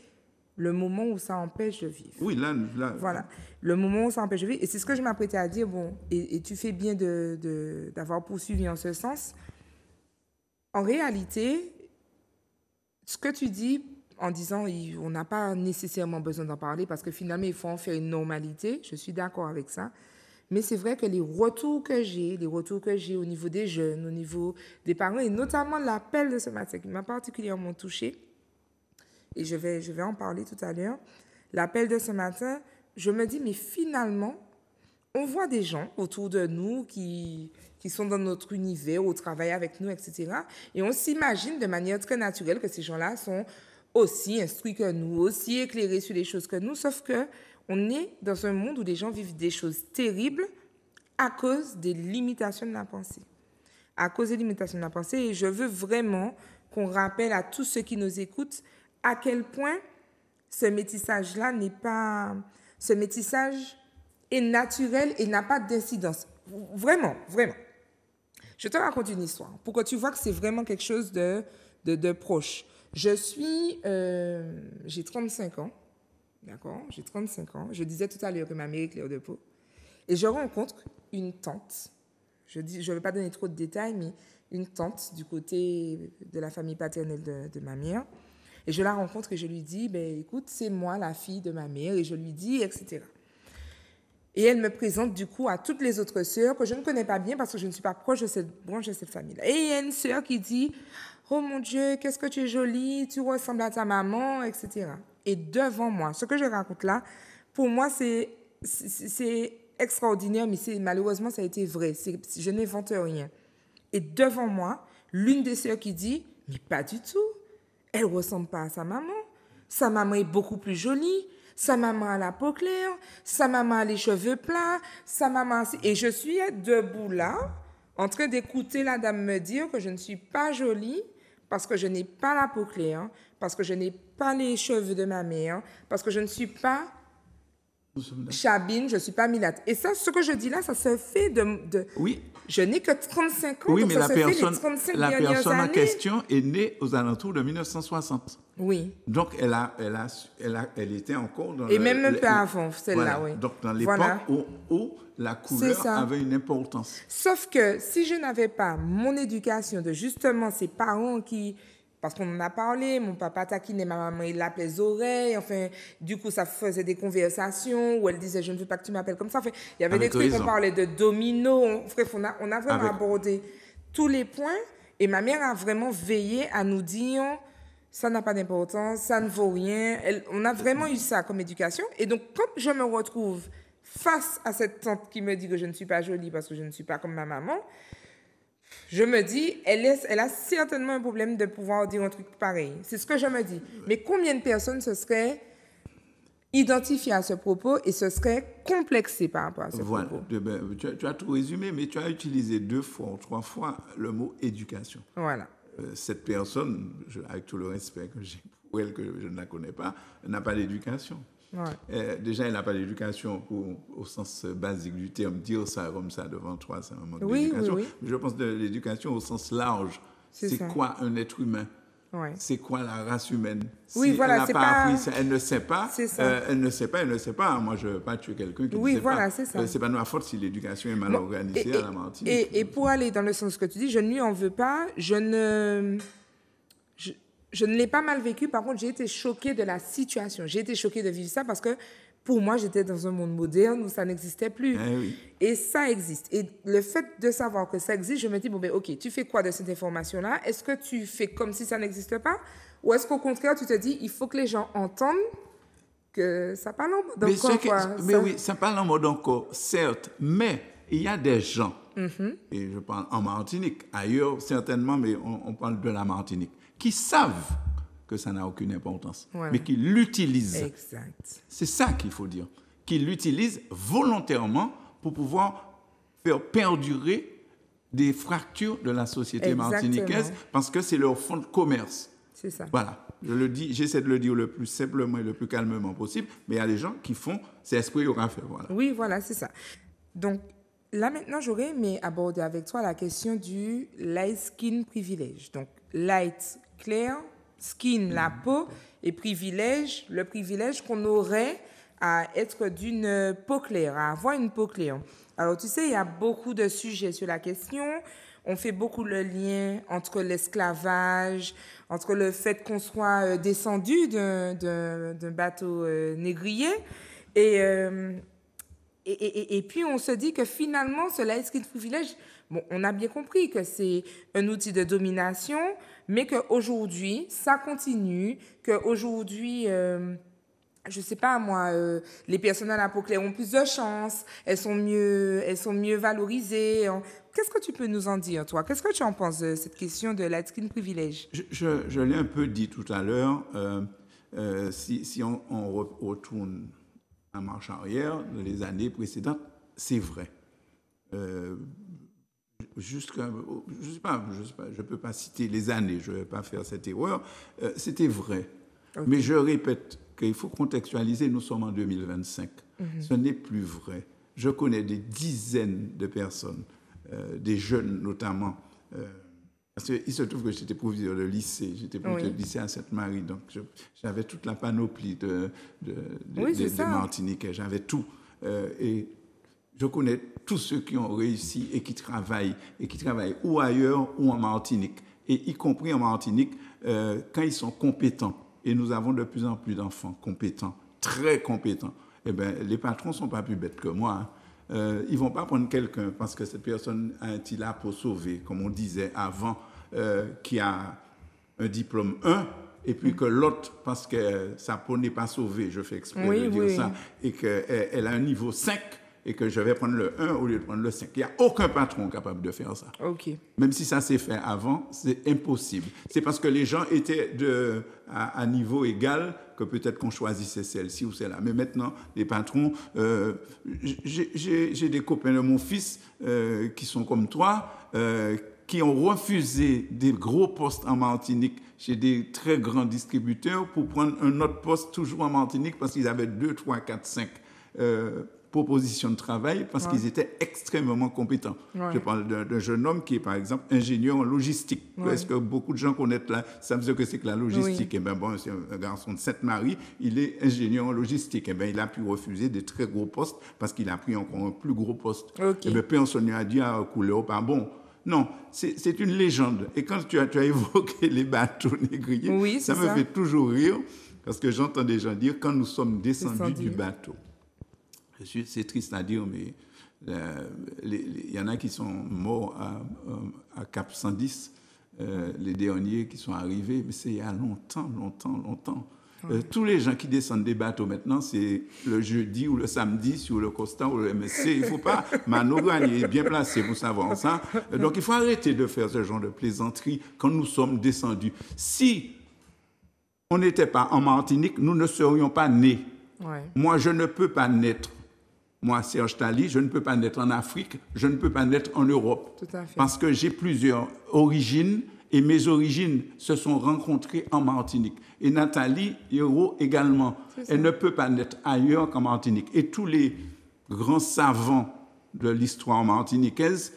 le moment où ça empêche de vivre. Oui, là. Voilà, le moment où ça empêche de vivre. Et c'est ce que je m'apprêtais à dire, bon, et tu fais bien d'avoir poursuivi en ce sens. En réalité, ce que tu dis en disant on n'a pas nécessairement besoin d'en parler parce que finalement, il faut en faire une normalité, je suis d'accord avec ça. Mais c'est vrai que les retours que j'ai au niveau des jeunes, au niveau des parents, et notamment l'appel de ce matin qui m'a particulièrement touchée, et je vais en parler tout à l'heure, l'appel de ce matin, je me dis, mais finalement, on voit des gens autour de nous qui sont dans notre univers, au travail avec nous, etc. Et on s'imagine de manière très naturelle que ces gens-là sont aussi instruits que nous, aussi éclairés sur les choses que nous, sauf que on est dans un monde où les gens vivent des choses terribles à cause des limitations de la pensée. À cause des limitations de la pensée. Et je veux vraiment qu'on rappelle à tous ceux qui nous écoutent à quel point ce métissage-là n'est pas... Ce métissage est naturel et n'a pas d'incidence. Vraiment, vraiment. Je te raconte une histoire pour que tu vois que c'est vraiment quelque chose de proche. J'ai 35 ans. D'accord, j'ai 35 ans. Je disais tout à l'heure que ma mère est claire de peau. Et je rencontre une tante. Je ne vais pas donner trop de détails, mais une tante du côté de la famille paternelle de ma mère. Et je la rencontre et je lui dis, écoute, c'est moi la fille de ma mère. Et je lui dis, etc. Et elle me présente du coup à toutes les autres sœurs que je ne connais pas bien parce que je ne suis pas proche de cette branche de cette famille-là. Et il y a une sœur qui dit « Oh mon Dieu, qu'est-ce que tu es jolie, tu ressembles à ta maman, etc. » Et devant moi, ce que je raconte là, pour moi, c'est extraordinaire, mais malheureusement, ça a été vrai. Je n'invente rien. Et devant moi, l'une des sœurs qui dit « Mais pas du tout, elle ne ressemble pas à sa maman. Sa maman est beaucoup plus jolie. Sa maman a la peau claire, sa maman a les cheveux plats, sa maman... Et je suis debout là, en train d'écouter la dame me dire que je ne suis pas jolie parce que je n'ai pas la peau claire, parce que je n'ai pas les cheveux de ma mère, parce que je ne suis pas chabine, je ne suis pas milate. Et ça, ce que je dis là, ça se fait de... Oui. Je n'ai que 35 ans, Oui, donc mais ça se fait les 35 dernières années. En question est née aux alentours de 1960. Oui. Donc, elle était encore dans et même un peu avant, celle-là, voilà. oui. Donc, dans l'époque où la couleur avait une importance. Sauf que si je n'avais pas mon éducation de justement ces parents qui... Parce qu'on en a parlé, mon papa taquinait ma maman, il l'appelait Zoreille, enfin, du coup, ça faisait des conversations où elle disait, je ne veux pas que tu m'appelles comme ça. Enfin, il y avait des trucs, on parlait de domino, on a vraiment abordé tous les points, et ma mère a vraiment veillé à nous dire, ça n'a pas d'importance, ça ne vaut rien. On a vraiment eu ça comme éducation, et donc, quand je me retrouve face à cette tante qui me dit que je ne suis pas jolie parce que je ne suis pas comme ma maman, je me dis, elle a certainement un problème de pouvoir dire un truc pareil. C'est ce que je me dis. Mais combien de personnes se seraient identifiées à ce propos et se seraient complexées par rapport à ce propos? Tu as tout résumé, mais tu as utilisé 2 fois ou 3 fois le mot éducation. Voilà. Cette personne, avec tout le respect que j'ai pour elle, que je ne la connais pas, n'a pas d'éducation. Ouais. Déjà, elle n'a pas d'éducation au sens basique du terme. Dire ça comme ça devant toi, c'est un manque d'éducation. Oui. Je pense de l'éducation au sens large. C'est quoi un être humain? Ouais. C'est quoi la race humaine? Oui, si voilà, elle n'a pas appris ça, elle ne sait pas. Elle ne sait pas. Moi, je ne veux pas tuer quelqu'un qui ne sait pas. C'est ça. C'est pas de ma faute si l'éducation est mal organisée à la Martinique. Et pour aller dans le sens que tu dis, je ne lui en veux pas. Je ne l'ai pas mal vécu. Par contre, j'ai été choquée de la situation. J'ai été choquée de vivre ça parce que pour moi, j'étais dans un monde moderne où ça n'existait plus. Oui. Et ça existe. Et le fait de savoir que ça existe, je me dis, bon, ben, OK, tu fais quoi de cette information-là? Est-ce que tu fais comme si ça n'existe pas? Ou est-ce qu'au contraire, tu te dis, il faut que les gens entendent que ça parle en mode encore? Oui, ça parle en mode encore, certes. Mais il y a des gens, et je parle en Martinique, ailleurs certainement, mais on parle de la Martinique, qui savent que ça n'a aucune importance, mais qui l'utilisent. Exact. C'est ça qu'il faut dire. Qui l'utilisent volontairement pour pouvoir faire perdurer des fractures de la société martiniquaise parce que c'est leur fonds de commerce. C'est ça. Voilà. J'essaie de le dire le plus simplement et le plus calmement possible, mais il y a des gens qui font, c'est esprit au café. Voilà. Oui, voilà, c'est ça. Donc, là maintenant, j'aurais aimé aborder avec toi la question du light skin privilège. Donc, light, clair, skin, la peau, et privilège, le privilège qu'on aurait à être d'une peau claire, à avoir une peau claire. Alors, tu sais, il y a beaucoup de sujets sur la question. On fait beaucoup le lien entre l'esclavage, entre le fait qu'on soit descendu d'un bateau négrier. Et puis, on se dit que finalement, ce light skin privilège, bon, on a bien compris que c'est un outil de domination, mais qu'aujourd'hui, ça continue, qu'aujourd'hui, je ne sais pas moi, les personnes à la peau claire ont plus de chance, elles sont mieux valorisées. Qu'est-ce que tu peux nous en dire, toi? Qu'est-ce que tu en penses de cette question de light skin privilège? Je l'ai un peu dit tout à l'heure. Si on retourne en marche arrière, dans les années précédentes, c'est vrai. Je sais pas, je peux pas citer les années, je vais pas faire cette erreur. C'était vrai. Okay. Mais je répète qu'il faut contextualiser, nous sommes en 2025. Ce n'est plus vrai. Je connais des dizaines de personnes, des jeunes notamment, parce qu'il se trouve que j'étais proviseur de lycée, j'étais proviseur de lycée à Sainte-Marie, donc j'avais toute la panoplie de Martiniquais, j'avais tout. Et je connais tous ceux qui ont réussi et qui travaillent ou ailleurs ou en Martinique, et y compris en Martinique, quand ils sont compétents. Et nous avons de plus en plus d'enfants compétents, très compétents. eh ben, les patrons ne sont pas plus bêtes que moi. Ils ne vont pas prendre quelqu'un parce que cette personne a un petit là pour sauver, comme on disait avant, qui a un diplôme 1, et puis que l'autre, parce que sa peau n'est pas sauvée, je fais exprès de dire ça, et qu'elle a un niveau 5, et que je vais prendre le 1 au lieu de prendre le 5. Il n'y a aucun patron capable de faire ça. Okay. Même si ça s'est fait avant, c'est impossible. C'est parce que les gens étaient à niveau égal que peut-être qu'on choisissait celle-ci ou celle-là. Mais maintenant, les patrons, j'ai des copains de mon fils qui sont comme toi, qui ont refusé des gros postes en Martinique chez des très grands distributeurs pour prendre un autre poste toujours en Martinique parce qu'ils avaient 2, 3, 4, 5 propositions de travail parce qu'ils étaient extrêmement compétents. Je parle d'un jeune homme qui est, par exemple, ingénieur en logistique. Est-ce que beaucoup de gens connaissent savent ce que c'est que la logistique? Eh bien, bon, c'est un garçon de Sainte-Marie, il est ingénieur en logistique. Eh bien, il a pu refuser des très gros postes parce qu'il a pris encore un plus gros poste. Eh bien, personne a dit à couleur pas bon. Non, c'est une légende. Et quand tu as évoqué les bateaux négriers, ça me fait toujours rire parce que j'entends des gens dire quand nous sommes descendus du bateau. C'est triste à dire, mais il y en a qui sont morts à Cap 110, les derniers qui sont arrivés, mais c'est il y a longtemps. Tous les gens qui descendent des bateaux maintenant, c'est le jeudi ou le samedi sur le Costa ou le MSC. Il ne faut pas manogagner, bien placé pour savoir ça. Donc il faut arrêter de faire ce genre de plaisanterie quand nous sommes descendus. Si on n'était pas en Martinique, nous ne serions pas nés. Moi, je ne peux pas naître. Moi, Serge Tali, je ne peux pas naître en Afrique, je ne peux pas naître en Europe. Tout à fait. Parce que j'ai plusieurs origines et mes origines se sont rencontrées en Martinique. Et Nathalie Hérault également. Elle ne peut pas naître ailleurs qu'en Martinique. Et tous les grands savants de l'histoire martiniquaise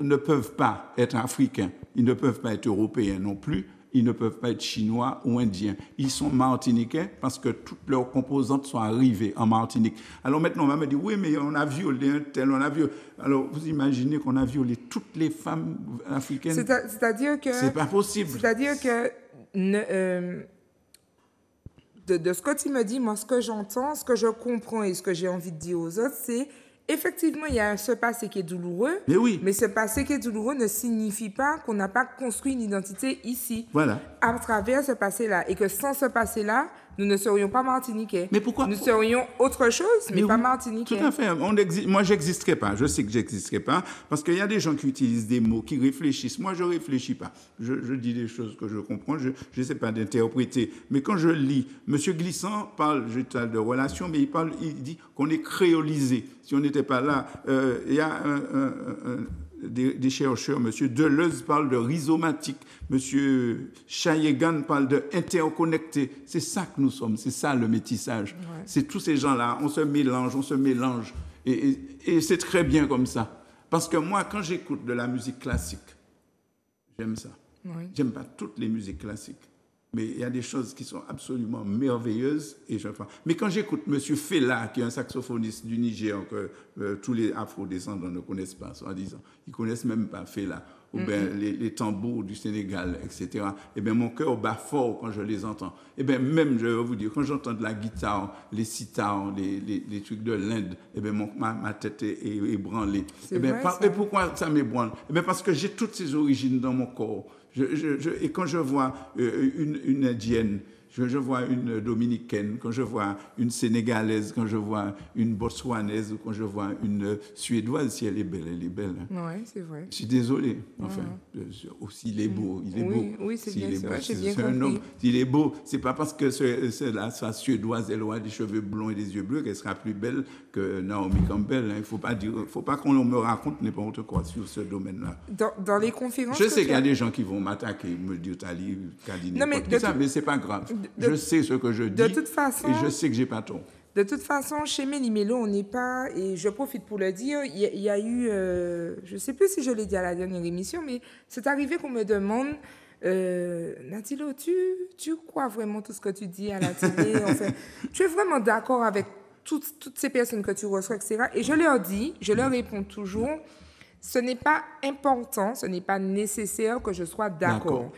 ne peuvent pas être africains. Ils ne peuvent pas être européens non plus. Ils ne peuvent pas être chinois ou indiens. Ils sont martiniquais parce que toutes leurs composantes sont arrivées en Martinique. Alors maintenant, on va me dire, oui, mais on a violé un tel, on a violé... Alors, vous imaginez qu'on a violé toutes les femmes africaines? C'est-à-dire que... C'est pas possible. C'est-à-dire que... de ce que tu me dis, moi, ce que j'entends, ce que je comprends et ce que j'ai envie de dire aux autres, c'est... Effectivement, il y a ce passé qui est douloureux, mais, oui. Mais ce passé qui est douloureux ne signifie pas qu'on n'a pas construit une identité ici, voilà, à travers ce passé-là. Et que sans ce passé-là, nous ne serions pas martiniquais. Mais pourquoi? Nous serions autre chose, mais pas martiniquais. Tout à fait. Moi, je n'existerai pas. Je sais que je n'existerai pas parce qu'il y a des gens qui utilisent des mots, qui réfléchissent. Moi, je ne réfléchis pas. Je dis des choses que je comprends. Je ne sais pas d'interpréter. Mais quand je lis, M. Glissant parle de relations, mais il dit qu'on est créolisé. Si on n'était pas là, il y a des chercheurs, M. Deleuze parle de rhizomatique, M. Chayegan parle de interconnecté. C'est ça que nous sommes, c'est ça le métissage. Ouais. C'est tous ces gens-là, on se mélange. Et c'est très bien comme ça. Parce que moi, quand j'écoute de la musique classique, j'aime ça. Oui. J'aime pas toutes les musiques classiques. Mais il y a des choses qui sont absolument merveilleuses. Mais quand j'écoute M. Fela, qui est un saxophoniste du Niger, que tous les afro-descendants ne connaissent pas, soi-disant, ils ne connaissent même pas Fela, ou bien les tambours du Sénégal, etc., eh bien, mon cœur bat fort quand je les entends. Eh bien, même, je vais vous dire, quand j'entends de la guitare, les sitars, les trucs de l'Inde, eh bien, ma tête est ébranlée. Eh bien, et pourquoi ça m'ébranle? Eh bien, parce que j'ai toutes ces origines dans mon corps. Et quand je vois une Indienne, je vois une Dominicaine, quand je vois une Sénégalaise, quand je vois une Botswanaise, ou quand je vois une Suédoise, si elle est belle, elle est belle. Oui, c'est vrai. Je suis désolé. Enfin, aussi, il est beau. Oui, c'est bien sûr. J'ai bien compris. Un homme, s'il est beau, c'est pas parce que sa Suédoise, elle aura des cheveux blonds et des yeux bleus qu'elle sera plus belle que Naomi Campbell. Il ne faut pas qu'on me raconte n'importe quoi sur ce domaine-là. Dans les conférences... Je sais qu'il y a des gens qui vont m'attaquer, me dire Tali, Kadine, mais c'est pas grave. Je sais ce que je dis, de toute façon, et je sais que j'ai pas tort. De toute façon, chez Méli-Mélo, on n'est pas, et je profite pour le dire, il y a eu, je ne sais plus si je l'ai dit à la dernière émission, mais c'est arrivé qu'on me demande, Natilo, tu crois vraiment tout ce que tu dis à la télé? Enfin, tu es vraiment d'accord avec toutes ces personnes que tu reçois, etc. Et je leur réponds toujours, ce n'est pas important, ce n'est pas nécessaire que je sois d'accord.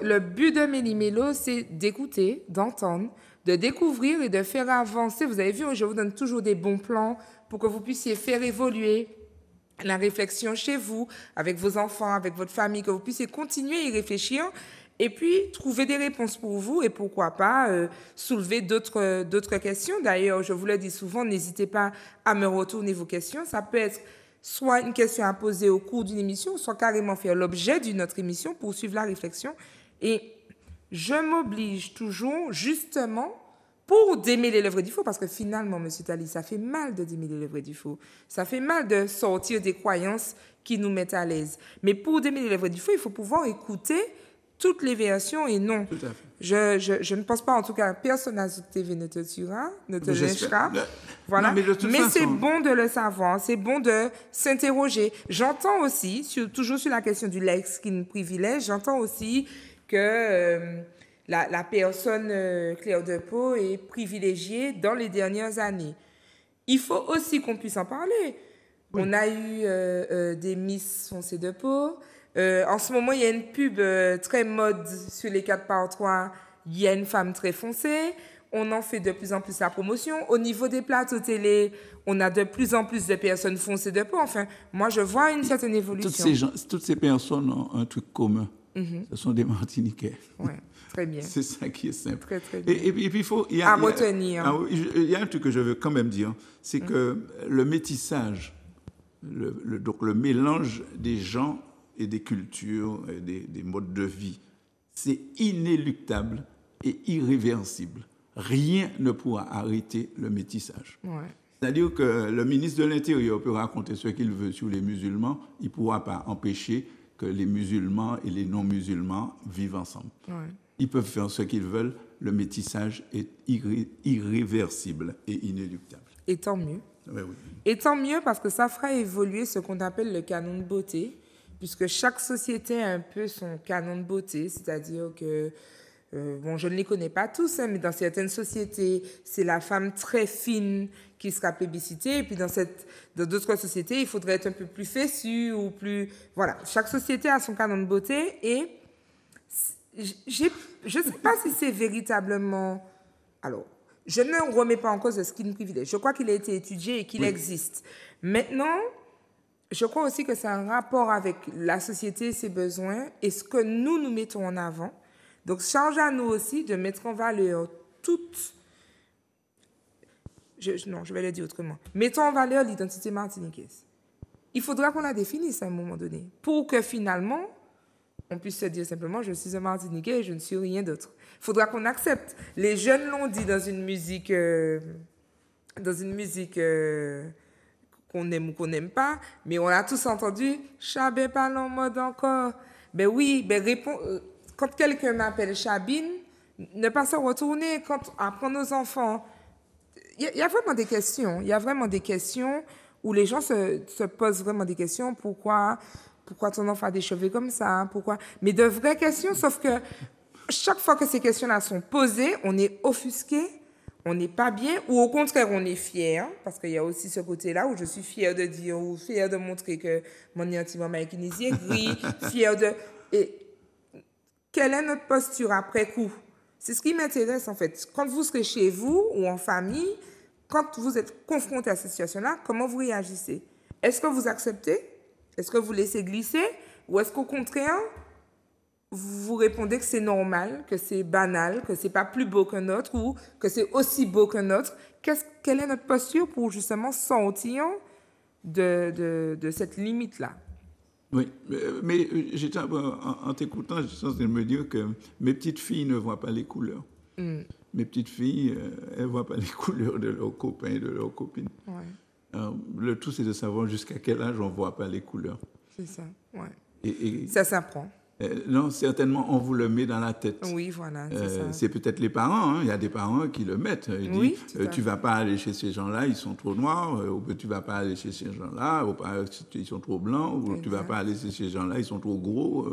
Le but de Méli-Mélo, c'est d'écouter, d'entendre, de découvrir et de faire avancer. Vous avez vu, je vous donne toujours des bons plans pour que vous puissiez faire évoluer la réflexion chez vous, avec vos enfants, avec votre famille, que vous puissiez continuer à y réfléchir et puis trouver des réponses pour vous et pourquoi pas soulever d'autres questions. D'ailleurs, je vous le dis souvent, n'hésitez pas à me retourner vos questions. Ça peut être soit une question à poser au cours d'une émission, soit carrément faire l'objet d'une autre émission pour suivre la réflexion. Et je m'oblige toujours, justement, pour démêler le vrai du faux, parce que finalement, M. Tali, ça fait mal de démêler le vrai du faux. Ça fait mal de sortir des croyances qui nous mettent à l'aise. Mais pour démêler le vrai du faux, il faut pouvoir écouter toutes les versions et non. Tout à fait. Je ne pense pas, en tout cas, personne à cette TV ne te tuera, ne te lynchera. Voilà. Non, mais c'est bon de le savoir, c'est bon de s'interroger. J'entends aussi, toujours sur la question du light-skin privilège, j'entends aussi que la personne claire de peau est privilégiée dans les dernières années. Il faut aussi qu'on puisse en parler. Oui. On a eu des Miss foncées de peau. En ce moment, il y a une pub très mode sur les 4x3. Il y a une femme très foncée. On en fait de plus en plus la promotion. Au niveau des plateaux télé, on a de plus en plus de personnes foncées de peau. Enfin, moi, je vois une certaine évolution. Toutes ces personnes ont un truc commun. Ce sont des Martiniquais. Oui, très bien. C'est ça qui est simple. Très, très bien. Et puis, il à retenir. Il y a un truc que je veux quand même dire, c'est que le métissage, donc le mélange des gens et des cultures, et des modes de vie, c'est inéluctable et irréversible. Rien ne pourra arrêter le métissage. Ouais. C'est-à-dire que le ministre de l'Intérieur peut raconter ce qu'il veut sur les musulmans, il ne pourra pas empêcher que les musulmans et les non-musulmans vivent ensemble. Ouais. Ils peuvent faire ce qu'ils veulent, le métissage est irréversible et inéluctable. Et tant mieux. Ouais, oui. Et tant mieux parce que ça fera évoluer ce qu'on appelle le canon de beauté, puisque chaque société a un peu son canon de beauté, c'est-à-dire que, bon, je ne les connais pas tous, hein, mais dans certaines sociétés, c'est la femme très fine qui sera plébiscitée, et puis dans d'autres sociétés, il faudrait être un peu plus fessu ou plus... Voilà, chaque société a son canon de beauté, et je ne sais pas si c'est véritablement... Alors, je ne remets pas en cause le skin privilege. Je crois qu'il a été étudié et qu'il existe. Maintenant... Je crois aussi que c'est un rapport avec la société, ses besoins et ce que nous mettons en avant. Donc, charge à nous aussi de mettre en valeur toutes... Non, je vais le dire autrement. Mettons en valeur l'identité martiniquaise. Il faudra qu'on la définisse à un moment donné pour que finalement, on puisse se dire simplement « je suis un Martiniquais et je ne suis rien d'autre ». Il faudra qu'on accepte. Les jeunes l'ont dit dans une musique... qu'on aime ou qu'on n'aime pas, mais on a tous entendu « Chabé pas en mode encore ». Ben oui, quand quelqu'un m'appelle Chabine, ne pas se retourner quand apprend nos enfants. Il y a vraiment des questions. Il y a vraiment des questions où les gens se posent vraiment des questions. Pourquoi ton enfant a des cheveux comme ça? Pourquoi? Mais de vraies questions, sauf que chaque fois que ces questions-là sont posées, on est offusqué. On n'est pas bien, ou au contraire, on est fier, parce qu'il y a aussi ce côté-là où je suis fière de dire, ou fière de montrer que mon identité est kinésié, gris, fière de... Et quelle est notre posture après coup? C'est ce qui m'intéresse, en fait. Quand vous serez chez vous ou en famille, quand vous êtes confronté à cette situation-là, comment vous réagissez? Est-ce que vous acceptez? Est-ce que vous laissez glisser? Ou est-ce qu'au contraire... vous répondez que c'est normal, que c'est banal, que c'est pas plus beau qu'un autre ou que c'est aussi beau qu'un autre. Quelle est notre posture pour justement sortir de cette limite-là? Oui, mais j'étais en t'écoutant, j'étais en train de me dire que mes petites filles ne voient pas les couleurs. Mes petites filles, elles ne voient pas les couleurs de leurs copains et de leurs copines. Ouais. Le tout, c'est de savoir jusqu'à quel âge on ne voit pas les couleurs. C'est ça, ouais. Et ça s'apprend. Non, certainement, on vous le met dans la tête. Oui, voilà, c'est ça. C'est peut-être les parents. Il y a des parents qui le mettent. Ils disent, tu ne vas pas aller chez ces gens-là, ils sont trop noirs. Ou tu ne vas pas aller chez ces gens-là, ils sont trop blancs. Ou tu ne vas pas aller chez ces gens-là, ils sont trop gros,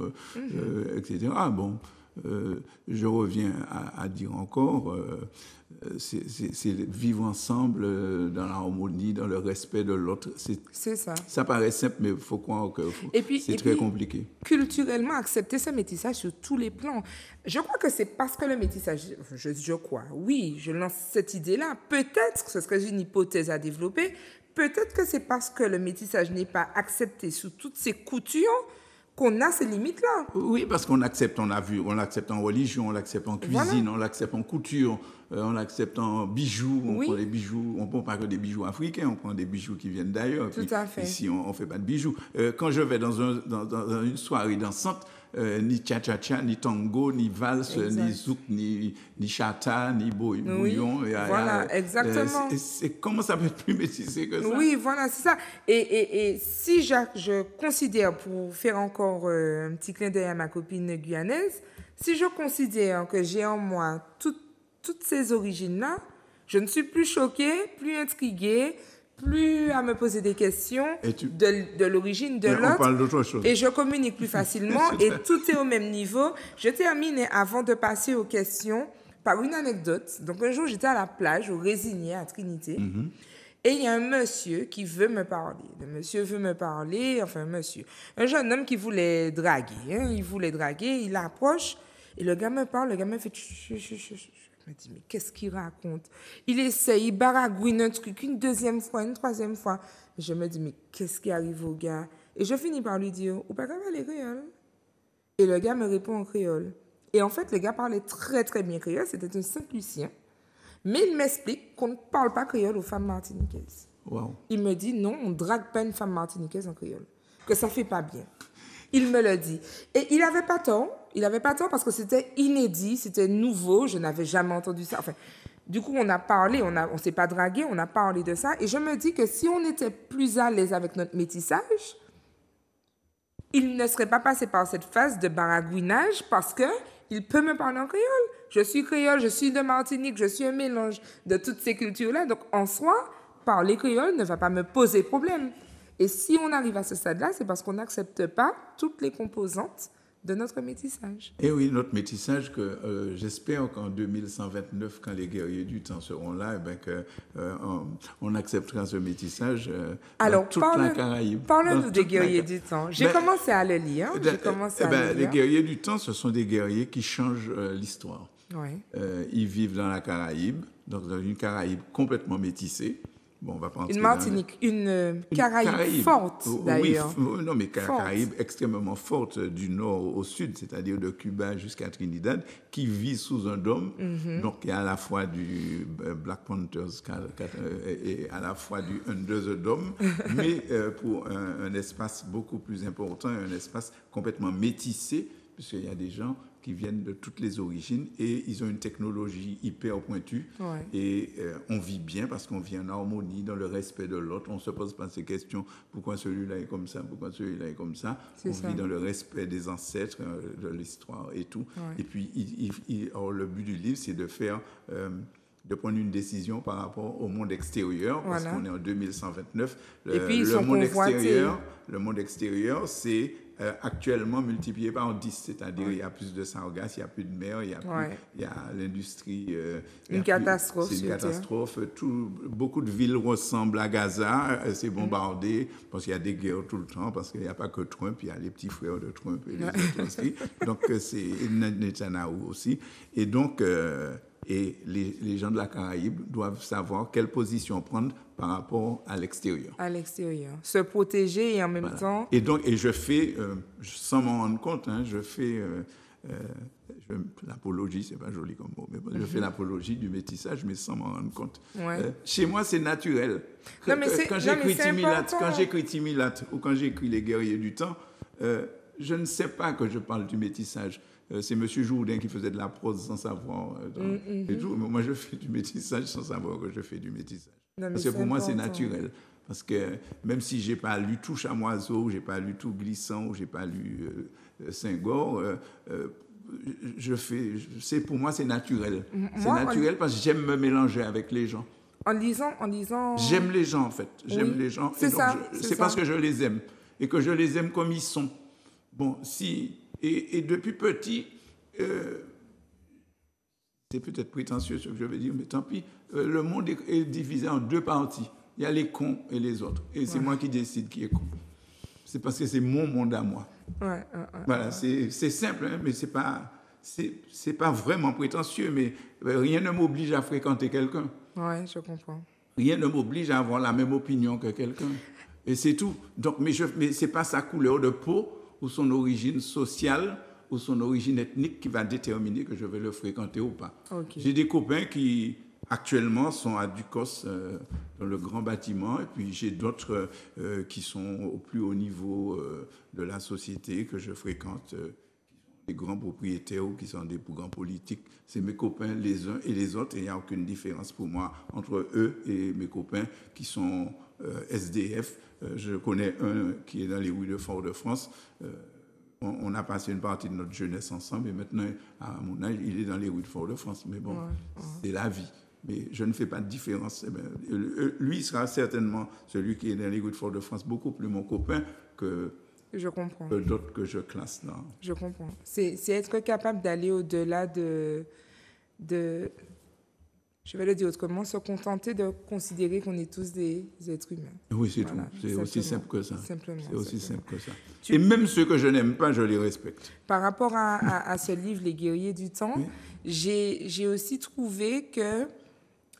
etc. Bon, je reviens à dire encore, c'est vivre ensemble dans l'harmonie, dans le respect de l'autre. C'est ça. Ça paraît simple, mais il faut croire que c'est très compliqué. Culturellement, accepter ce métissage sur tous les plans. Je crois que c'est parce que le métissage, je crois, oui, je lance cette idée-là. Peut-être que ce serait une hypothèse à développer. Peut-être que c'est parce que le métissage n'est pas accepté sous toutes ses coutures qu'on a ces limites-là. Oui, parce qu'on accepte, on l'accepte en religion, on l'accepte en cuisine, on l'accepte en couture, on l'accepte en bijoux. On prend des bijoux, on ne prend pas que des bijoux africains, on prend des bijoux qui viennent d'ailleurs. Tout à fait. Ici, on ne fait pas de bijoux. Quand je vais dans une soirée dansante, ni cha-cha-cha, ni tango, ni valse, ni zouk, ni chata, ni bouillon. Voilà, exactement. Comment ça peut être plus métissé que ça? Oui, voilà, c'est ça. Et si je considère, pour faire encore un petit clin d'œil à ma copine guyanaise, si je considère que j'ai en moi toutes ces origines-là, je ne suis plus choquée, plus intriguée, plus à me poser des questions de l'origine de l'autre. On parle d'autre chose. Et je communique plus facilement et tout est au même niveau. Je termine avant de passer aux questions par une anecdote. Donc un jour, j'étais à la plage, au Résigné, à Trinité. Et il y a un monsieur qui veut me parler. Le monsieur veut me parler, enfin un jeune homme qui voulait draguer. Il voulait draguer, il approche et le gars me parle, le gars me fait... Je me dis, mais qu'est-ce qu'il raconte? Il essaye, il baragouine un truc une deuxième fois, une troisième fois. Et je me dis, mais qu'est-ce qui arrive au gars? Et je finis par lui dire, ou pas parler créole? Et le gars me répond en créole. Et en fait, le gars parlait très, très bien créole. C'était un Saint-Lucien. Mais il m'explique qu'on ne parle pas créole aux femmes martiniquaises. Wow. Il me dit, non, on ne drague pas une femme martiniquaise en créole. Que ça ne fait pas bien. Il me le dit. Et il n'avait pas tort. Il n'avait pas tort parce que c'était inédit, c'était nouveau. Je n'avais jamais entendu ça. Enfin, du coup, on a parlé, on ne s'est pas dragué, on a parlé de ça. Et je me dis que si on était plus à l'aise avec notre métissage, il ne serait pas passé par cette phase de baragouinage parce qu'il peut me parler en créole. Je suis créole, je suis de Martinique, je suis un mélange de toutes ces cultures-là. Donc, en soi, parler créole ne va pas me poser problème. Et si on arrive à ce stade-là, c'est parce qu'on n'accepte pas toutes les composantes de notre métissage. Et oui, notre métissage, que j'espère qu'en 2129, quand les guerriers du temps seront là, on acceptera ce métissage dans toute la Caraïbe. Parle-nous des guerriers du temps. J'ai commencé à le lire. Les guerriers du temps, ce sont des guerriers qui changent l'histoire. Ouais. Ils vivent dans la Caraïbe, donc dans une Caraïbe complètement métissée. Bon, on va pas une Martinique, une Caraïbe forte, d'ailleurs. Oui, non, mais Caraïbe extrêmement forte du nord au sud, c'est-à-dire de Cuba jusqu'à Trinidad, qui vit sous un dôme. Donc, il y a à la fois du Black Panthers et à la fois du Under the Dome, mais pour un espace beaucoup plus important, un espace complètement métissé, puisqu'il y a des gens qui viennent de toutes les origines et ils ont une technologie hyper pointue. Ouais. Et on vit bien parce qu'on vit en harmonie, dans le respect de l'autre. On ne se pose pas ces questions, pourquoi celui-là est comme ça, pourquoi celui-là est comme ça. Vit dans le respect des ancêtres, de l'histoire et tout. Ouais. Et puis, le but du livre, c'est de de prendre une décision par rapport au monde extérieur, parce qu'on est en 2129. Et puis, ils sont convoités. Le monde extérieur, c'est actuellement multiplié par 10, c'est-à-dire il y a plus de sargasses, il n'y a plus de mer, il y a l'industrie. Une catastrophe. C'est une catastrophe. Beaucoup de villes ressemblent à Gaza, c'est bombardé, parce qu'il y a des guerres tout le temps, parce qu'il n'y a pas que Trump, il y a les petits frères de Trump et les autres aussi. Donc, c'est Netanyahu aussi. Et donc, les gens de la Caraïbe doivent savoir quelle position prendre par rapport à l'extérieur. À l'extérieur. Se protéger et en même temps... Et donc, je fais, sans m'en rendre compte, je fais l'apologie, c'est pas joli comme mot, mais je fais l'apologie du métissage, mais sans m'en rendre compte. Ouais. Chez moi, c'est naturel. Quand j'écris Timilat ou quand j'écris Les Guerriers du Temps, je ne sais pas que je parle du métissage. C'est M. Jourdain qui faisait de la prose sans savoir. Et tout. Mais moi, je fais du métissage sans savoir que je fais du métissage. Parce que pour moi, c'est naturel. Parce que même si je n'ai pas lu tout Chamoiseau, je n'ai pas lu tout Glissant, ou je n'ai pas lu Senghor, pour moi, c'est naturel. C'est naturel parce que j'aime me mélanger avec les gens. En lisant... J'aime les gens, en fait. J'aime les gens. C'est parce que je les aime. Et que je les aime comme ils sont. Bon, et depuis petit, c'est peut-être prétentieux ce que je vais dire, mais tant pis. Le monde est divisé en deux parties. Il y a les cons et les autres. Et c'est moi qui décide qui est con. C'est parce que c'est mon monde à moi. Voilà, c'est simple, hein, mais c'est pas vraiment prétentieux, mais rien ne m'oblige à fréquenter quelqu'un. Ouais, je comprends. Rien ne m'oblige à avoir la même opinion que quelqu'un. Et c'est tout. Donc, mais ce n'est pas sa couleur de peau ou son origine sociale ou son origine ethnique qui va déterminer que je vais le fréquenter ou pas. Okay. J'ai des copains qui, actuellement, sont à Ducos, dans le grand bâtiment, et puis j'ai d'autres qui sont au plus haut niveau de la société que je fréquente, des grands propriétaires ou qui sont des plus grands politiques. C'est mes copains les uns et les autres, et il n'y a aucune différence pour moi entre eux et mes copains qui sont SDF. Je connais un qui est dans les rues de Fort-de-France. On a passé une partie de notre jeunesse ensemble, et maintenant, à mon âge, il est dans les rues de Fort-de-France. Mais bon, c'est la vie. Mais je ne fais pas de différence. Lui sera certainement celui qui est dans les rues de Fort-de-France, beaucoup plus mon copain que... Je comprends. D'autres que je classe là. Je comprends. C'est être capable d'aller au-delà de, je vais le dire autrement, se contenter de considérer qu'on est tous des êtres humains. Oui, c'est tout. C'est aussi simple que ça. Simplement. C'est aussi simple que ça. Et même ceux que je n'aime pas, je les respecte. Par rapport à ce livre, Les guerriers du temps, oui. J'ai aussi trouvé que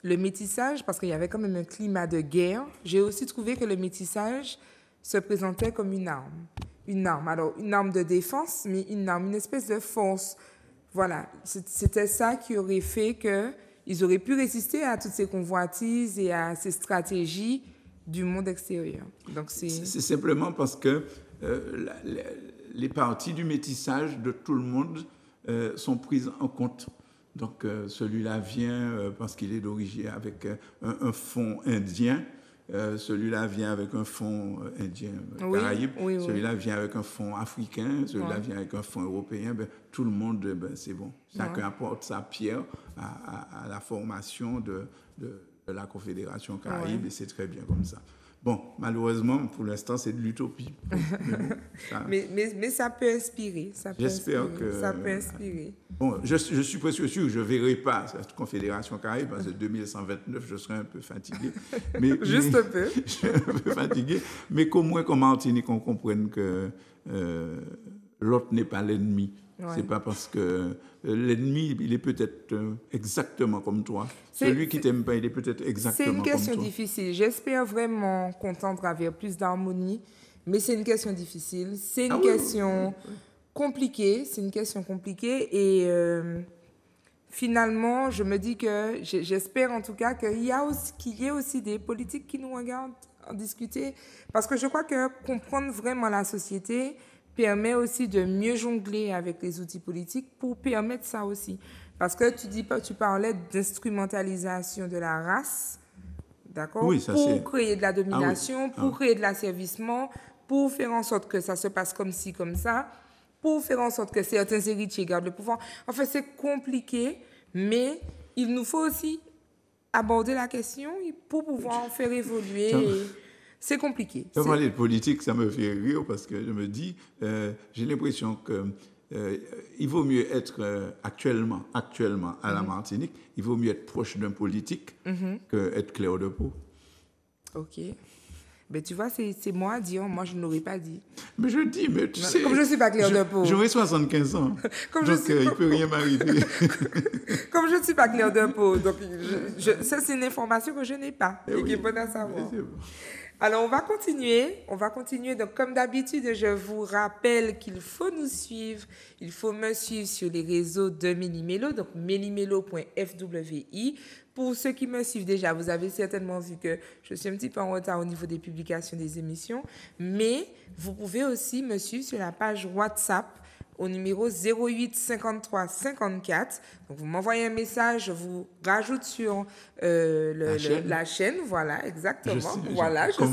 le métissage, parce qu'il y avait quand même un climat de guerre, j'ai aussi trouvé que le métissage se présentait comme une arme. Alors une arme de défense, mais une espèce de force. Voilà, c'était ça qui aurait fait qu'ils auraient pu résister à toutes ces convoitises et à ces stratégies du monde extérieur. Donc c'est simplement parce que les parties du métissage de tout le monde sont prises en compte. Donc celui-là vient parce qu'il est d'origine avec un fond indien. Celui-là vient avec un fonds indien, Caraïbe. Oui. Celui-là vient avec un fonds africain. Celui-là vient avec un fonds européen. Tout le monde, c'est bon. Chacun apporte sa pierre à la formation de la Confédération Caraïbe, et c'est très bien comme ça. Bon, malheureusement, pour l'instant, c'est de l'utopie. Mais ça peut inspirer. J'espère que... Ça peut inspirer. Bon, je suis presque sûr que je ne verrai pas cette Confédération Caraïbe, parce que 2129, je serai un peu fatigué. Juste un peu. Je suis un peu fatigué. Mais qu'au moins, qu'en Martinique, on comprenne que l'autre n'est pas l'ennemi. Ouais. C'est pas parce que l'ennemi, il est peut-être exactement comme toi. Celui qui t'aime pas, il est peut-être exactement comme toi. C'est une question difficile. J'espère vraiment qu'on tendra vers plus d'harmonie, mais c'est une question difficile. C'est une question compliquée. C'est une question compliquée. Et finalement, je me dis que j'espère en tout cas qu'il y ait aussi des politiques qui nous regardent en discuter. Parce que je crois que comprendre vraiment la société permet aussi de mieux jongler avec les outils politiques pour permettre ça aussi. Parce que tu parlais d'instrumentalisation de la race, d'accord, oui, ça pour créer de la domination, pour créer de l'asservissement, pour faire en sorte que ça se passe comme ci, comme ça, pour faire en sorte que certains héritiers gardent le pouvoir. Enfin, c'est compliqué, mais il nous faut aussi aborder la question pour pouvoir faire évoluer... C'est compliqué. Quand on parle de politique, ça me fait rire parce que je me dis, j'ai l'impression qu'il vaut mieux être actuellement à la Martinique, il vaut mieux être proche d'un politique qu'être clair de peau. Ok. Mais tu vois, c'est moi à dire, moi je ne l'aurais pas dit. Mais je dis, mais tu sais... Comme je ne suis pas clair de peau. J'aurai 75 ans, donc il ne peut rien m'arriver. Comme je ne suis pas clair de peau, donc ça c'est une information que je n'ai pas et qui est bonne à savoir. Alors, on va continuer. Donc, comme d'habitude, je vous rappelle qu'il faut nous suivre. Il faut me suivre sur les réseaux de Méli-Mélo, donc melimelo.fwi. Pour ceux qui me suivent déjà, vous avez certainement vu que je suis un petit peu en retard au niveau des publications des émissions. Mais vous pouvez aussi me suivre sur la page WhatsApp au numéro 08 53 54. Donc, vous m'envoyez un message, je vous rajoute sur la chaîne. Voilà, exactement. Je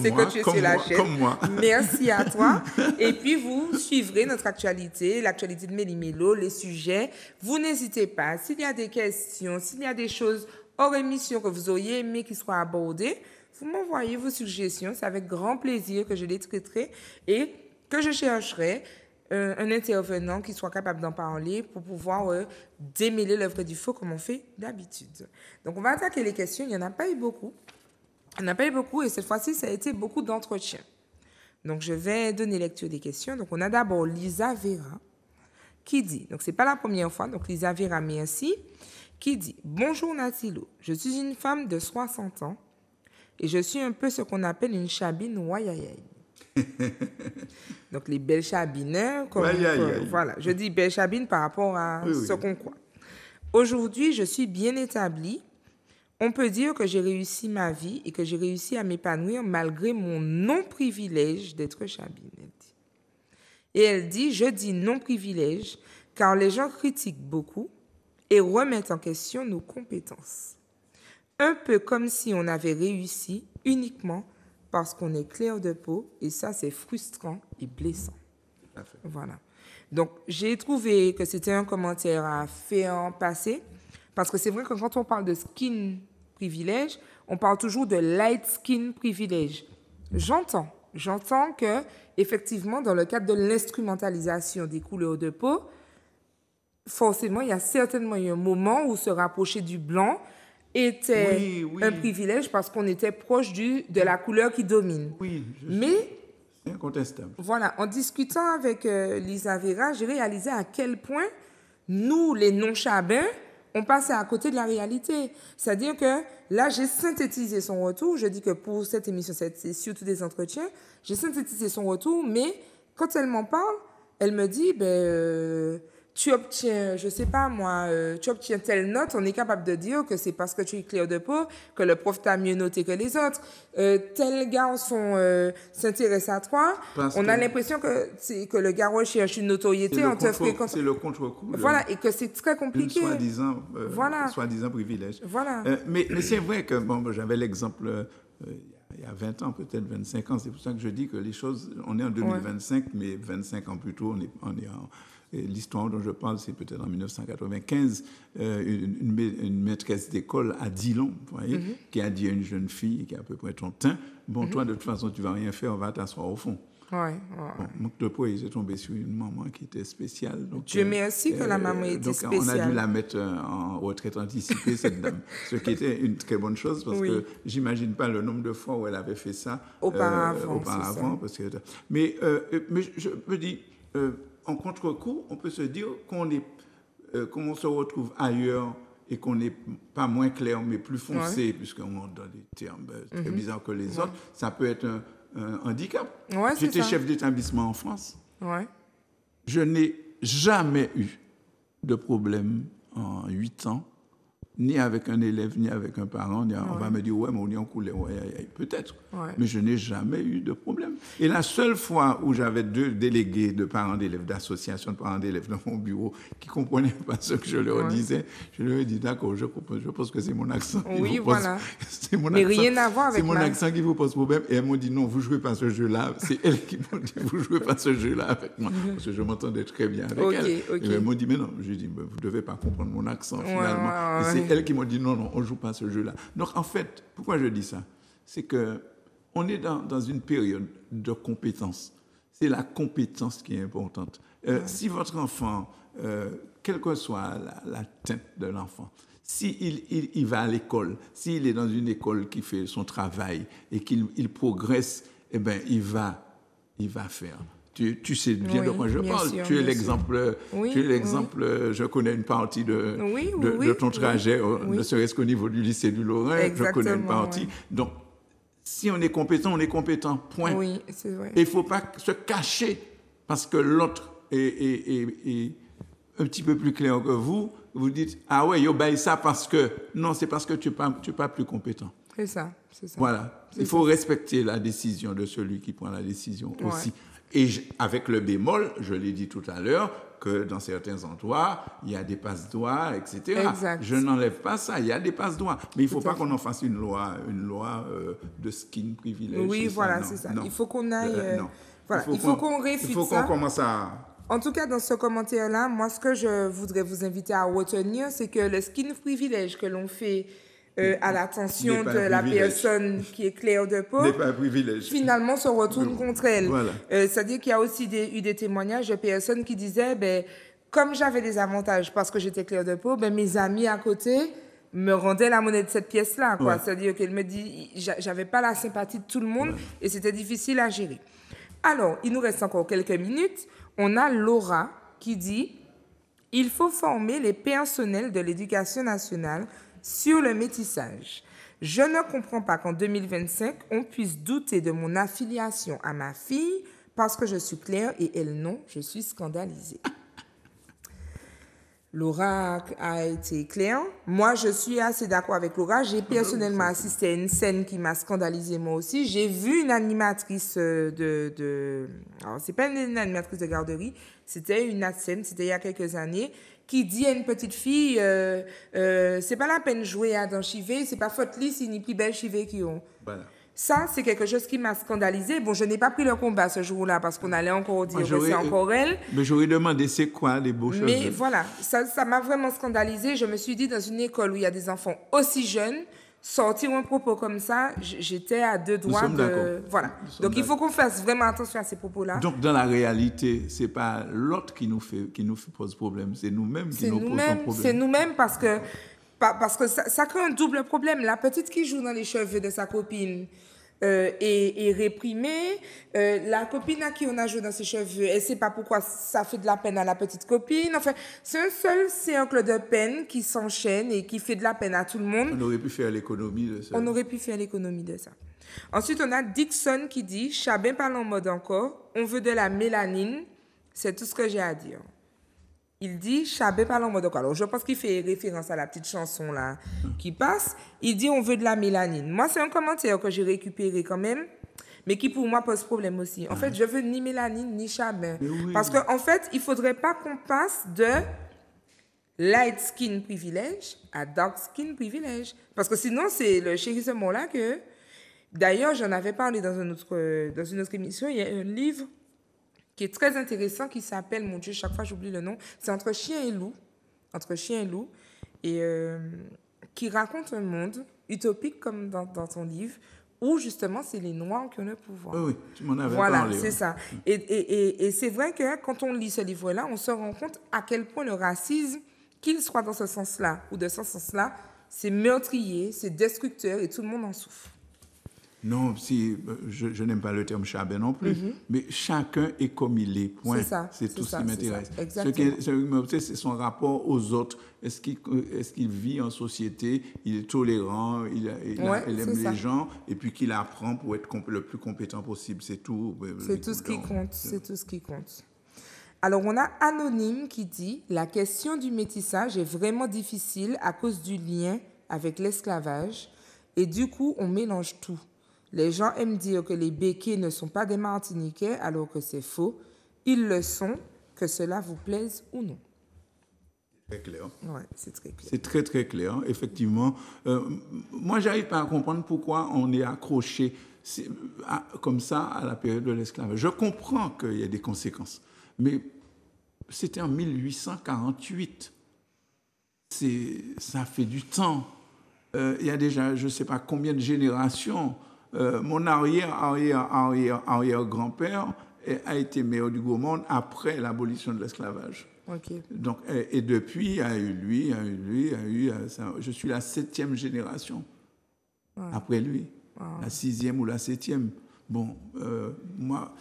sais que tu es sur la chaîne. Comme moi. Merci à toi. Et puis, vous suivrez notre actualité, l'actualité de Méli-Mélo, les sujets. Vous n'hésitez pas. S'il y a des questions, s'il y a des choses hors émission que vous auriez aimé qu'ils soient abordées, vous m'envoyez vos suggestions. C'est avec grand plaisir que je les traiterai et que je chercherai un intervenant qui soit capable d'en parler pour pouvoir démêler le vrai du faux comme on fait d'habitude. Donc, on va attaquer les questions. Il n'y en a pas eu beaucoup. Il n'y en a pas eu beaucoup et cette fois-ci, ça a été beaucoup d'entretiens. Donc, je vais donner lecture des questions. Donc, on a d'abord Lisa Vera qui dit, donc ce n'est pas la première fois, donc Lisa Vera, merci, qui dit « Bonjour Natilo, je suis une femme de 60 ans et je suis un peu ce qu'on appelle une chabine ouayayaï. » Donc, les belles chabines, voilà, je dis belles chabines par rapport à ce qu'on croit. Aujourd'hui, je suis bien établie. On peut dire que j'ai réussi ma vie et que j'ai réussi à m'épanouir malgré mon non-privilège d'être chabine. Elle dit. Et elle dit, je dis non-privilège car les gens critiquent beaucoup et remettent en question nos compétences. Un peu comme si on avait réussi uniquement parce qu'on est clair de peau et ça, c'est frustrant et blessant. Voilà. Donc, j'ai trouvé que c'était un commentaire à faire passer parce que c'est vrai que quand on parle de skin privilège, on parle toujours de light skin privilège. J'entends que, effectivement, dans le cadre de l'instrumentalisation des couleurs de peau, forcément, il y a certainement eu un moment où se rapprocher du blanc était un privilège parce qu'on était proche de la couleur qui domine. Mais c'est incontestable. Voilà, en discutant avec Lisa Vera, j'ai réalisé à quel point nous, les non-chabins, on passe à côté de la réalité. C'est-à-dire que là, j'ai synthétisé son retour. Je dis que pour cette émission, c'est surtout des entretiens. J'ai synthétisé son retour, mais quand elle m'en parle, elle me dit, tu obtiens, je sais pas moi, tu obtiens telle note, on est capable de dire que c'est parce que tu es clair de peau, que le prof t'a mieux noté que les autres. Tel garçon s'intéresse à toi. On a l'impression que le gars recherche une notoriété en te fréquentant. C'est le contre-coup. Voilà, et que c'est très compliqué. Soi-disant privilège. Voilà. Mais c'est vrai que j'avais l'exemple il y a 20 ans, peut-être 25 ans. C'est pour ça que je dis que les choses, on est en 2025, mais 25 ans plus tôt, on est en... L'histoire dont je parle, c'est peut-être en 1995, une maîtresse d'école à Dillon, vous voyez, qui a dit à une jeune fille qui a à peu près ton teint, toi, de toute façon, tu ne vas rien faire, on va t'asseoir au fond. Manque de peau, il est tombé sur une maman qui était spéciale. Donc, Dieu merci que la maman était spéciale. On a dû la mettre en retraite anticipée, cette dame. Ce qui était une très bonne chose, parce que j'imagine pas le nombre de fois où elle avait fait ça auparavant. Mais je me dis... en contre-coup, on peut se dire qu'on se retrouve ailleurs et qu'on n'est pas moins clair, mais plus foncé, puisqu'on est dans des termes très bizarres que les autres, ça peut être un handicap. J'étais chef d'établissement en France. Je n'ai jamais eu de problème en 8 ans, ni avec un élève, ni avec un parent. On va me dire, mais on est en couleur, peut-être. Mais je n'ai jamais eu de problème. Et la seule fois où j'avais 2 délégués de parents d'élèves, d'associations de parents d'élèves dans mon bureau, qui ne comprenaient pas ce que je leur disais, je leur ai dit, d'accord, je pense que c'est mon accent. Mais rien à voir avec c'est mon accent qui vous pose problème. Et elles m'ont dit, non, vous ne jouez pas ce jeu-là. C'est elles qui m'ont dit, vous ne jouez pas ce jeu-là avec moi. Parce que je m'entendais très bien avec elles. Et elles m'ont dit, mais non. Je dis, vous ne devez pas comprendre mon accent, finalement. Et c'est elles qui m'ont dit, non, on ne joue pas ce jeu-là. Donc, en fait, pourquoi je dis ça? C'est qu'on est dans une période de compétence. C'est la compétence qui est importante. Si votre enfant, quelle que soit la teinte de l'enfant, s'il il va à l'école, s'il est dans une école qui fait son travail et qu'il progresse, eh bien, il va faire. Tu sais bien de quoi je parle. Tu es l'exemple, je connais une partie de ton trajet, ne serait-ce qu'au niveau du lycée du Lorrain, je connais une partie. Donc, si on est compétent, point. Oui, c'est vrai. Et il ne faut pas se cacher parce que l'autre est un petit peu plus clair que vous. Vous dites, ah ouais, yo, ben ça parce que... Non, c'est parce que tu n'es pas plus compétent. C'est ça. Voilà. Il faut respecter la décision de celui qui prend la décision aussi. Et avec le bémol, je l'ai dit tout à l'heure, que dans certains endroits, il y a des passe-doigts, etc. Exact. Je n'enlève pas ça, il y a des passe-doigts. Mais il ne faut pas qu'on en fasse une loi de skin privilège. Oui, voilà, c'est ça. Il faut qu'on aille... Voilà. Il faut qu'on réfute ça. Il faut qu'on commence à... En tout cas, dans ce commentaire-là, moi, ce que je voudrais vous inviter à retenir, c'est que le skin privilège que l'on fait à l'attention N'est pas de un la privilège. personne qui est claire de peau, N'est pas un privilège. finalement se retourne contre elle. Voilà. C'est-à-dire qu'il y a aussi eu des témoignages de personnes qui disaient, ben, comme j'avais des avantages parce que j'étais claire de peau, ben, mes amis à côté me rendaient la monnaie de cette pièce-là. Quoi. Ouais. C'est-à-dire qu'elle me dit, j'avais pas la sympathie de tout le monde et c'était difficile à gérer. Alors, il nous reste encore quelques minutes. On a Laura qui dit, il faut former les personnels de l'éducation nationale sur le métissage. Je ne comprends pas qu'en 2025, on puisse douter de mon affiliation à ma fille parce que je suis claire et elle non, je suis scandalisée. Laura a été claire. Moi, je suis assez d'accord avec Laura. J'ai personnellement assisté à une scène qui m'a scandalisée moi aussi. J'ai vu une animatrice alors, c'est pas une animatrice de garderie, c'était une scène, c'était il y a quelques années, qui dit à une petite fille, c'est pas la peine de jouer à dans chivé, c'est pas faute li, c'est une plus belle chivé qui ont. Voilà. Ça, c'est quelque chose qui m'a scandalisée. Bon, je n'ai pas pris le combat ce jour-là parce qu'on allait encore dire que c'est encore elle. Mais j'aurais demandé c'est quoi les beaux cheveux. Mais voilà, ça m'a vraiment scandalisée. Je me suis dit, dans une école où il y a des enfants aussi jeunes, sortir un propos comme ça, j'étais à deux doigts sommes d'accord. Voilà. Donc, il faut qu'on fasse vraiment attention à ces propos-là. Donc, dans la réalité, c'est pas l'autre qui nous pose problème, c'est nous-mêmes qui nous posons problème. C'est nous-mêmes parce que ça crée un double problème. La petite qui joue dans les cheveux de sa copine est réprimée. La copine à qui on a joué dans ses cheveux, elle ne sait pas pourquoi ça fait de la peine à la petite copine. Enfin, c'est un seul cercle de peine qui s'enchaîne et qui fait de la peine à tout le monde. On aurait pu faire l'économie de ça. On aurait pu faire l'économie de ça. Ensuite, on a Dixon qui dit « Chabin parle en mode encore, on veut de la mélanine, c'est tout ce que j'ai à dire. » Il dit Chabé parle en mode encore. Alors, je pense qu'il fait référence à la petite chanson là qui passe. Il dit on veut de la mélanine. Moi, c'est un commentaire que j'ai récupéré quand même, mais qui pour moi pose problème aussi. En fait, je veux ni mélanine ni Chabin. Oui. Parce qu'en fait, il ne faudrait pas qu'on passe de light skin privilège à dark skin privilège. Parce que sinon, c'est le chérissement là que... D'ailleurs, j'en avais parlé dans une autre émission. Il y a un livre qui est très intéressant, qui s'appelle, mon Dieu, chaque fois j'oublie le nom, c'est Entre chien et loup, et qui raconte un monde utopique comme dans ton livre, où justement c'est les Noirs qui ont le pouvoir. Oui, tu m'en avais voilà, parlé. Voilà, c'est ça. Et c'est vrai que quand on lit ce livre-là, on se rend compte à quel point le racisme, qu'il soit dans ce sens-là ou de ce sens-là, c'est meurtrier, c'est destructeur et tout le monde en souffre. Non, je n'aime pas le terme Chabin non plus, mais chacun est comme il est, point. C'est tout ce qui m'intéresse. Ce qui m'intéresse, c'est son rapport aux autres. Est-ce qu'il vit en société, il est tolérant, il aime les gens, et puis qu'il apprend pour être le plus compétent possible, c'est tout. C'est tout ce qui compte, c'est tout ce qui compte. Alors, on a Anonyme qui dit « La question du métissage est vraiment difficile à cause du lien avec l'esclavage, et du coup, on mélange tout. Les gens aiment dire que les Békés ne sont pas des Martiniquais alors que c'est faux. Ils le sont, que cela vous plaise ou non. » C'est très clair. Oui, c'est très clair. C'est très, très clair, effectivement. Moi, je n'arrive pas à comprendre pourquoi on est accroché comme ça à la période de l'esclavage. Je comprends qu'il y a des conséquences, mais c'était en 1848. Ça fait du temps. Il y a déjà, je ne sais pas combien de générations. Mon arrière-grand-père a été maire du Gaumont après l'abolition de l'esclavage. Okay. Donc, et depuis, il y a eu lui, je suis la 7e génération après lui, la 6e ou la 7e. Bon, moi,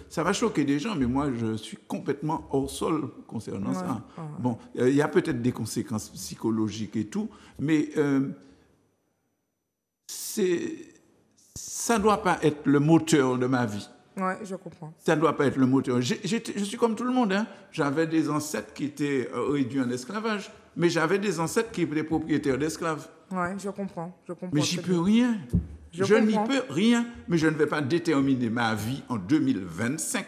ça va choquer des gens, mais moi, je suis complètement hors sol concernant ça. Bon, il y a peut-être des conséquences psychologiques et tout, mais ça ne doit pas être le moteur de ma vie. Oui, je comprends. Ça ne doit pas être le moteur. Je suis comme tout le monde. Hein. J'avais des ancêtres qui étaient réduits en esclavage, mais j'avais des ancêtres qui étaient propriétaires d'esclaves. Oui, je comprends. Mais j'y peux rien. Je n'y peux rien, mais je ne vais pas déterminer ma vie en 2025,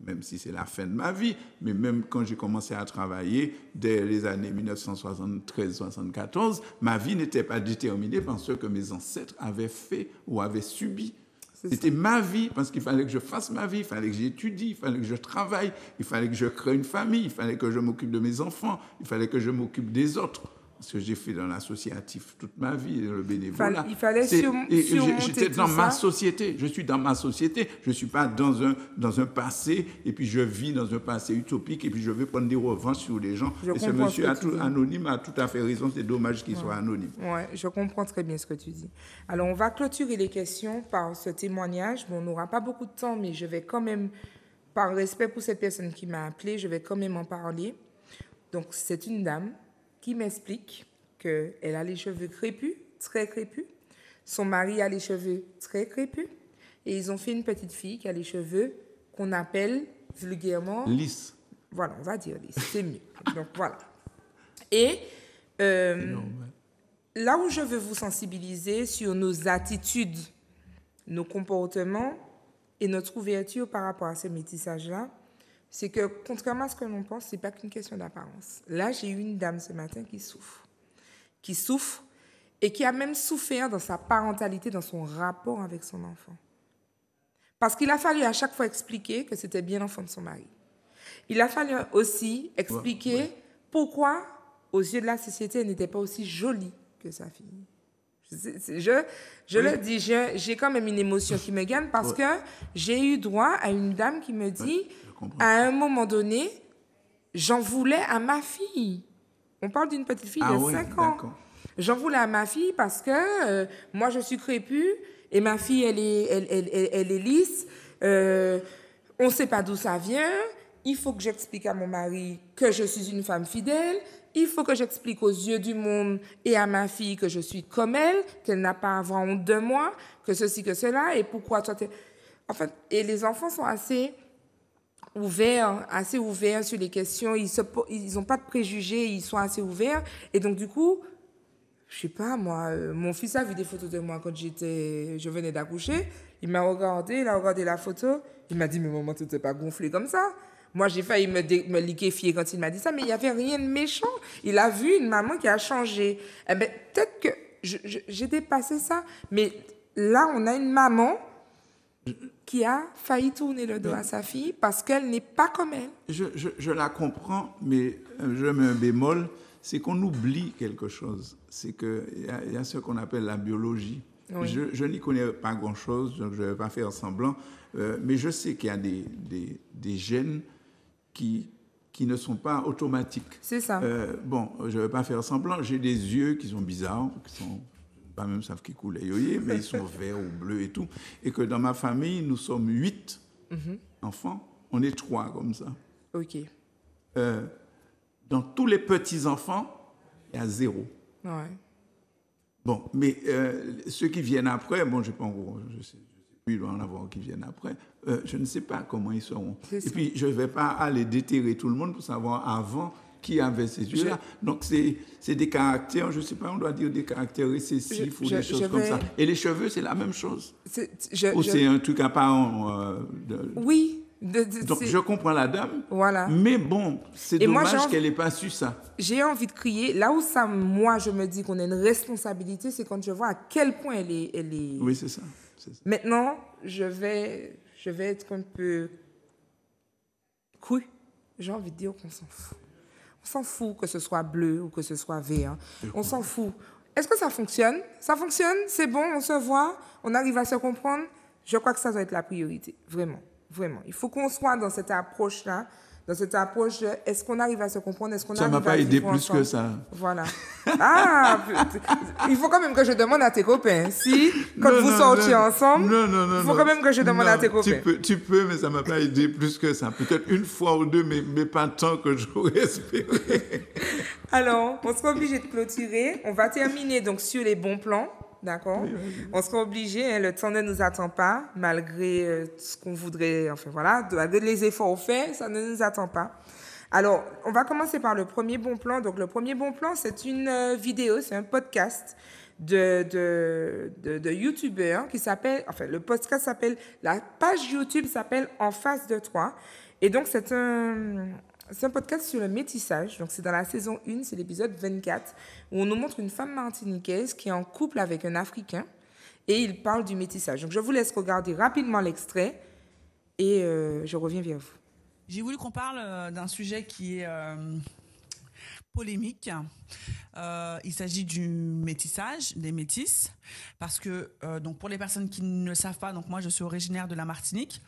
même si c'est la fin de ma vie, mais même quand j'ai commencé à travailler dès les années 1973-74, ma vie n'était pas déterminée par ce que mes ancêtres avaient fait ou avaient subi. C'était ma vie, parce qu'il fallait que je fasse ma vie, il fallait que j'étudie, il fallait que je travaille, il fallait que je crée une famille, il fallait que je m'occupe de mes enfants, il fallait que je m'occupe des autres. ce que j'ai fait dans l'associatif toute ma vie, le bénévolat. Il fallait surmonter j'étais dans ma société. Je suis dans ma société. Je ne suis pas dans un passé, et puis je vis dans un passé utopique, et puis je vais prendre des revanches sur les gens. Et ce monsieur anonyme a tout à fait raison. C'est dommage qu'il soit anonyme. Oui, je comprends très bien ce que tu dis. Alors, on va clôturer les questions par ce témoignage. Bon, on n'aura pas beaucoup de temps, mais je vais quand même, par respect pour cette personne qui m'a appelée, je vais quand même en parler. Donc, c'est une dame qui m'explique qu'elle a les cheveux crépus, très crépus. Son mari a les cheveux très crépus. Et ils ont fait une petite fille qui a les cheveux qu'on appelle vulgairement... Lisses. Voilà, on va dire lisses, c'est mieux. Donc, voilà. Et là où je veux vous sensibiliser sur nos attitudes, nos comportements et notre ouverture par rapport à ce métissage-là, c'est que, contrairement à ce que l'on pense, ce n'est pas qu'une question d'apparence. Là, j'ai eu une dame ce matin qui souffre et qui a même souffert dans sa parentalité, dans son rapport avec son enfant. Parce qu'il a fallu à chaque fois expliquer que c'était bien l'enfant de son mari. Il a fallu aussi expliquer pourquoi, aux yeux de la société, elle n'était pas aussi jolie que sa fille. Je le dis, j'ai quand même une émotion qui me gagne parce que j'ai eu droit à une dame qui me dit, à un moment donné, j'en voulais à ma fille. On parle d'une petne fille de 5 ans. J'en voulais à ma fille parce que moi, je suis crépue et ma fille, elle est lisse. On ne sait pas d'où ça vient. Il faut que j'explique à mon mari que je suis une femme fidèle. Il faut que j'explique aux yeux du monde et à ma fille que je suis comme elle, qu'elle n'a pas à avoir honte de moi, que ceci, que cela, et pourquoi toi... Enfin, et les enfants sont assez ouverts sur les questions. Ils n'ont pas de préjugés, ils sont assez ouverts. Et donc, du coup, je sais pas, moi, mon fils a vu des photos de moi quand je venais d'accoucher. Il m'a regardé, il a regardé la photo. Il m'a dit, mais maman, tu n'étais pas gonflée comme ça. Moi, j'ai failli me liquéfier quand il m'a dit ça, mais il n'y avait rien de méchant. Il a vu une maman qui a changé. Eh bien, peut-être que j'ai dépassé ça, mais là, on a une maman qui a failli tourner le dos à sa fille parce qu'elle n'est pas comme elle. Je la comprends, mais je mets un bémol, c'est qu'on oublie quelque chose. C'est qu'il y a ce qu'on appelle la biologie. Oui. Je n'y connais pas grand-chose, donc je ne vais pas faire semblant, mais je sais qu'il y a des gènes qui ne sont pas automatiques. C'est ça. Bon, je ne vais pas faire semblant. J'ai des yeux qui sont bizarres, qui sont pas même savent qui coulent mais ils sont verts ou bleus et tout. Et que dans ma famille, nous sommes 8 enfants. On est 3 comme ça. OK. Dans tous les petits-enfants, il y a 0. Ouais. Bon, mais ceux qui viennent après, bon, je sais plus, il doit en avoir qui viennent après, je ne sais pas comment ils seront. Et puis, je ne vais pas aller déterrer tout le monde pour savoir avant qui avait ces yeux-là. Donc, c'est des caractères, je ne sais pas, on doit dire des caractères récessifs ou des choses comme ça. Et les cheveux, c'est la même chose. Ou c'est un truc apparent. Oui. Donc, je comprends la dame. Voilà. Mais bon, c'est dommage qu'elle n'ait pas su ça. J'ai envie de crier. Là où ça, moi, je me dis qu'on a une responsabilité, c'est quand je vois à quel point elle est... Oui, c'est ça. Maintenant, je vais être un peu cru. J'ai envie de dire qu'on s'en fout. On s'en fout que ce soit bleu ou que ce soit vert. On s'en fout. Est-ce que ça fonctionne? Ça fonctionne? C'est bon? On se voit? On arrive à se comprendre? Je crois que ça doit être la priorité. Vraiment. Vraiment. Il faut qu'on soit dans cette approche-là, dans cette approche de est-ce qu'on arrive à se comprendre, est-ce qu'on arrive à vivre ensemble. Ça ne m'a pas aidé plus que ça. Voilà. Ah, il faut quand même que je demande à tes copains. Si, quand vous sortiez ensemble, il faut quand même que je demande à tes copains. Tu peux, mais ça ne m'a pas aidé plus que ça. Peut-être une fois ou deux, mais pas tant que j'aurais espéré. Alors, on sera obligé de clôturer. On va terminer donc sur les bons plans. D'accord. Oui. On sera obligé, le temps ne nous attend pas, malgré ce qu'on voudrait, enfin voilà, malgré les efforts faits, ça ne nous attend pas. Alors, on va commencer par le premier bon plan. Donc, le premier bon plan, c'est une vidéo, c'est un podcast de YouTubeurs qui s'appelle, enfin, le podcast s'appelle, la page YouTube s'appelle En face de toi. Et donc, c'est un podcast sur le métissage. Donc, c'est dans la saison 1, c'est l'épisode 24, où on nous montre une femme martiniquaise qui est en couple avec un Africain et il parle du métissage. Donc, je vous laisse regarder rapidement l'extrait et je reviens vers vous. J'ai voulu qu'on parle d'un sujet qui est polémique. Il s'agit du métissage, des métis, parce que donc pour les personnes qui ne le savent pas, donc moi je suis originaire de la Martinique,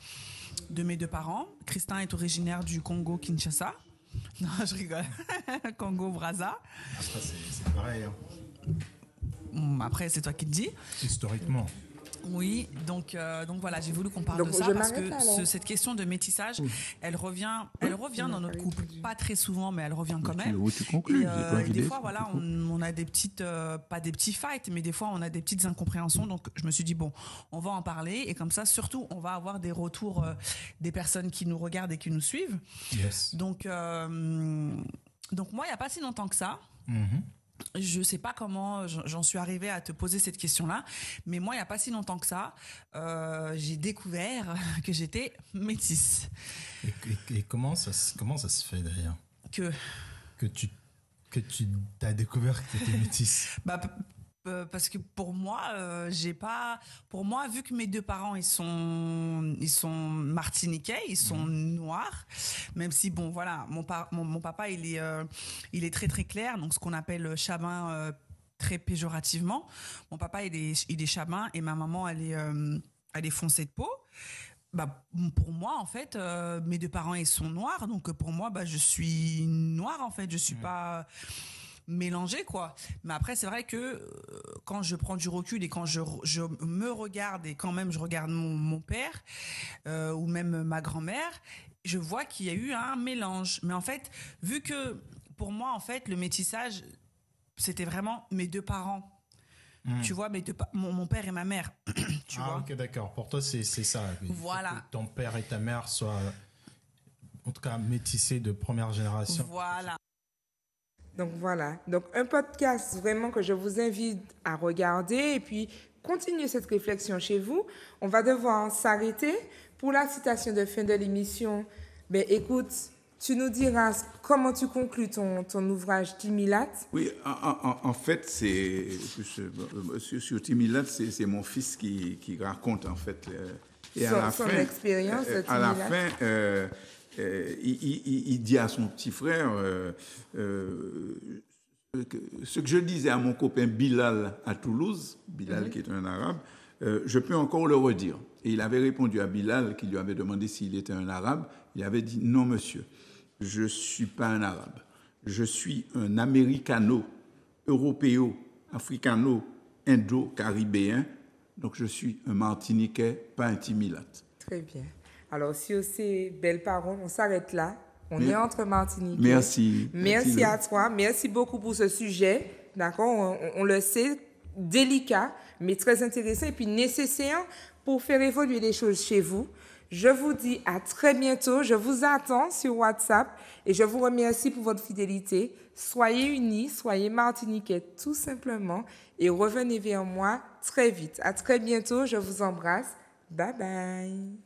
de mes deux parents. Christin est originaire du Congo Kinshasa. Non, je rigole. Congo Brazza. Après, c'est pareil. Hein. Après, c'est toi qui te dis. Historiquement. Oui, donc voilà, j'ai voulu qu'on parle Donc, de ça je parce m'arrête que là, alors. cette question de métissage, elle revient dans notre couple, pas très souvent, mais elle revient quand même. Tu conclus, Et des fois, voilà, on a des petites, pas des petits fights, mais des fois, on a des petites incompréhensions. Donc, je me suis dit, bon, on va en parler. Et comme ça, surtout, on va avoir des retours des personnes qui nous regardent et qui nous suivent. Yes. Donc moi, il n'y a pas si longtemps que ça. Je ne sais pas comment j'en suis arrivée à te poser cette question-là, mais moi, il n'y a pas si longtemps que ça, j'ai découvert que j'étais métisse. Et comment ça se fait d'ailleurs Que tu as découvert que tu étais métisse? Parce que pour moi, vu que mes deux parents ils sont martiniquais, ils sont noirs, même si bon voilà, mon papa il est très très clair, donc ce qu'on appelle chabin très péjorativement. Mon papa il est chabin et ma maman elle est foncée de peau. Pour moi en fait mes deux parents ils sont noirs, donc pour moi je suis noire en fait, je suis pas mélangé quoi. Mais après c'est vrai que quand je prends du recul et quand je me regarde et quand même je regarde mon père ou même ma grand-mère, je vois qu'il y a eu un mélange. Mais en fait, vu que pour moi en fait le métissage c'était vraiment mes deux parents. Tu vois, mon père et ma mère. Tu vois. Ok, d'accord. Pour toi, c'est ça. Voilà. Que ton père et ta mère soient, en tout cas, métissés de première génération. Voilà. Donc voilà, donc un podcast vraiment que je vous invite à regarder et puis continuer cette réflexion chez vous. On va devoir s'arrêter. Pour la citation de fin de l'émission, écoute, tu nous diras comment tu conclus ton ouvrage Timilat. Oui, en fait, c'est sur Timilat, c'est mon fils qui raconte en fait. Et son expérience. À la fin, il dit à son petit frère ce que je disais à mon copain Bilal à Toulouse, Bilal qui est un arabe, je peux encore le redire. Et il avait répondu à Bilal, qui lui avait demandé s'il était un arabe. Il avait dit non, monsieur, je ne suis pas un arabe. Je suis un américano, européo, africano, indo-caribéen. Donc je suis un martiniquais, pas un timilate. Très bien. Alors, sur ces belles paroles, on s'arrête là. On est entre Martiniquais. Merci. Merci à toi. Merci beaucoup pour ce sujet. D'accord, on le sait, délicat, mais très intéressant et puis nécessaire pour faire évoluer les choses chez vous. Je vous dis à très bientôt. Je vous attends sur WhatsApp et je vous remercie pour votre fidélité. Soyez unis, soyez martiniquais tout simplement et revenez vers moi très vite. À très bientôt. Je vous embrasse. Bye bye.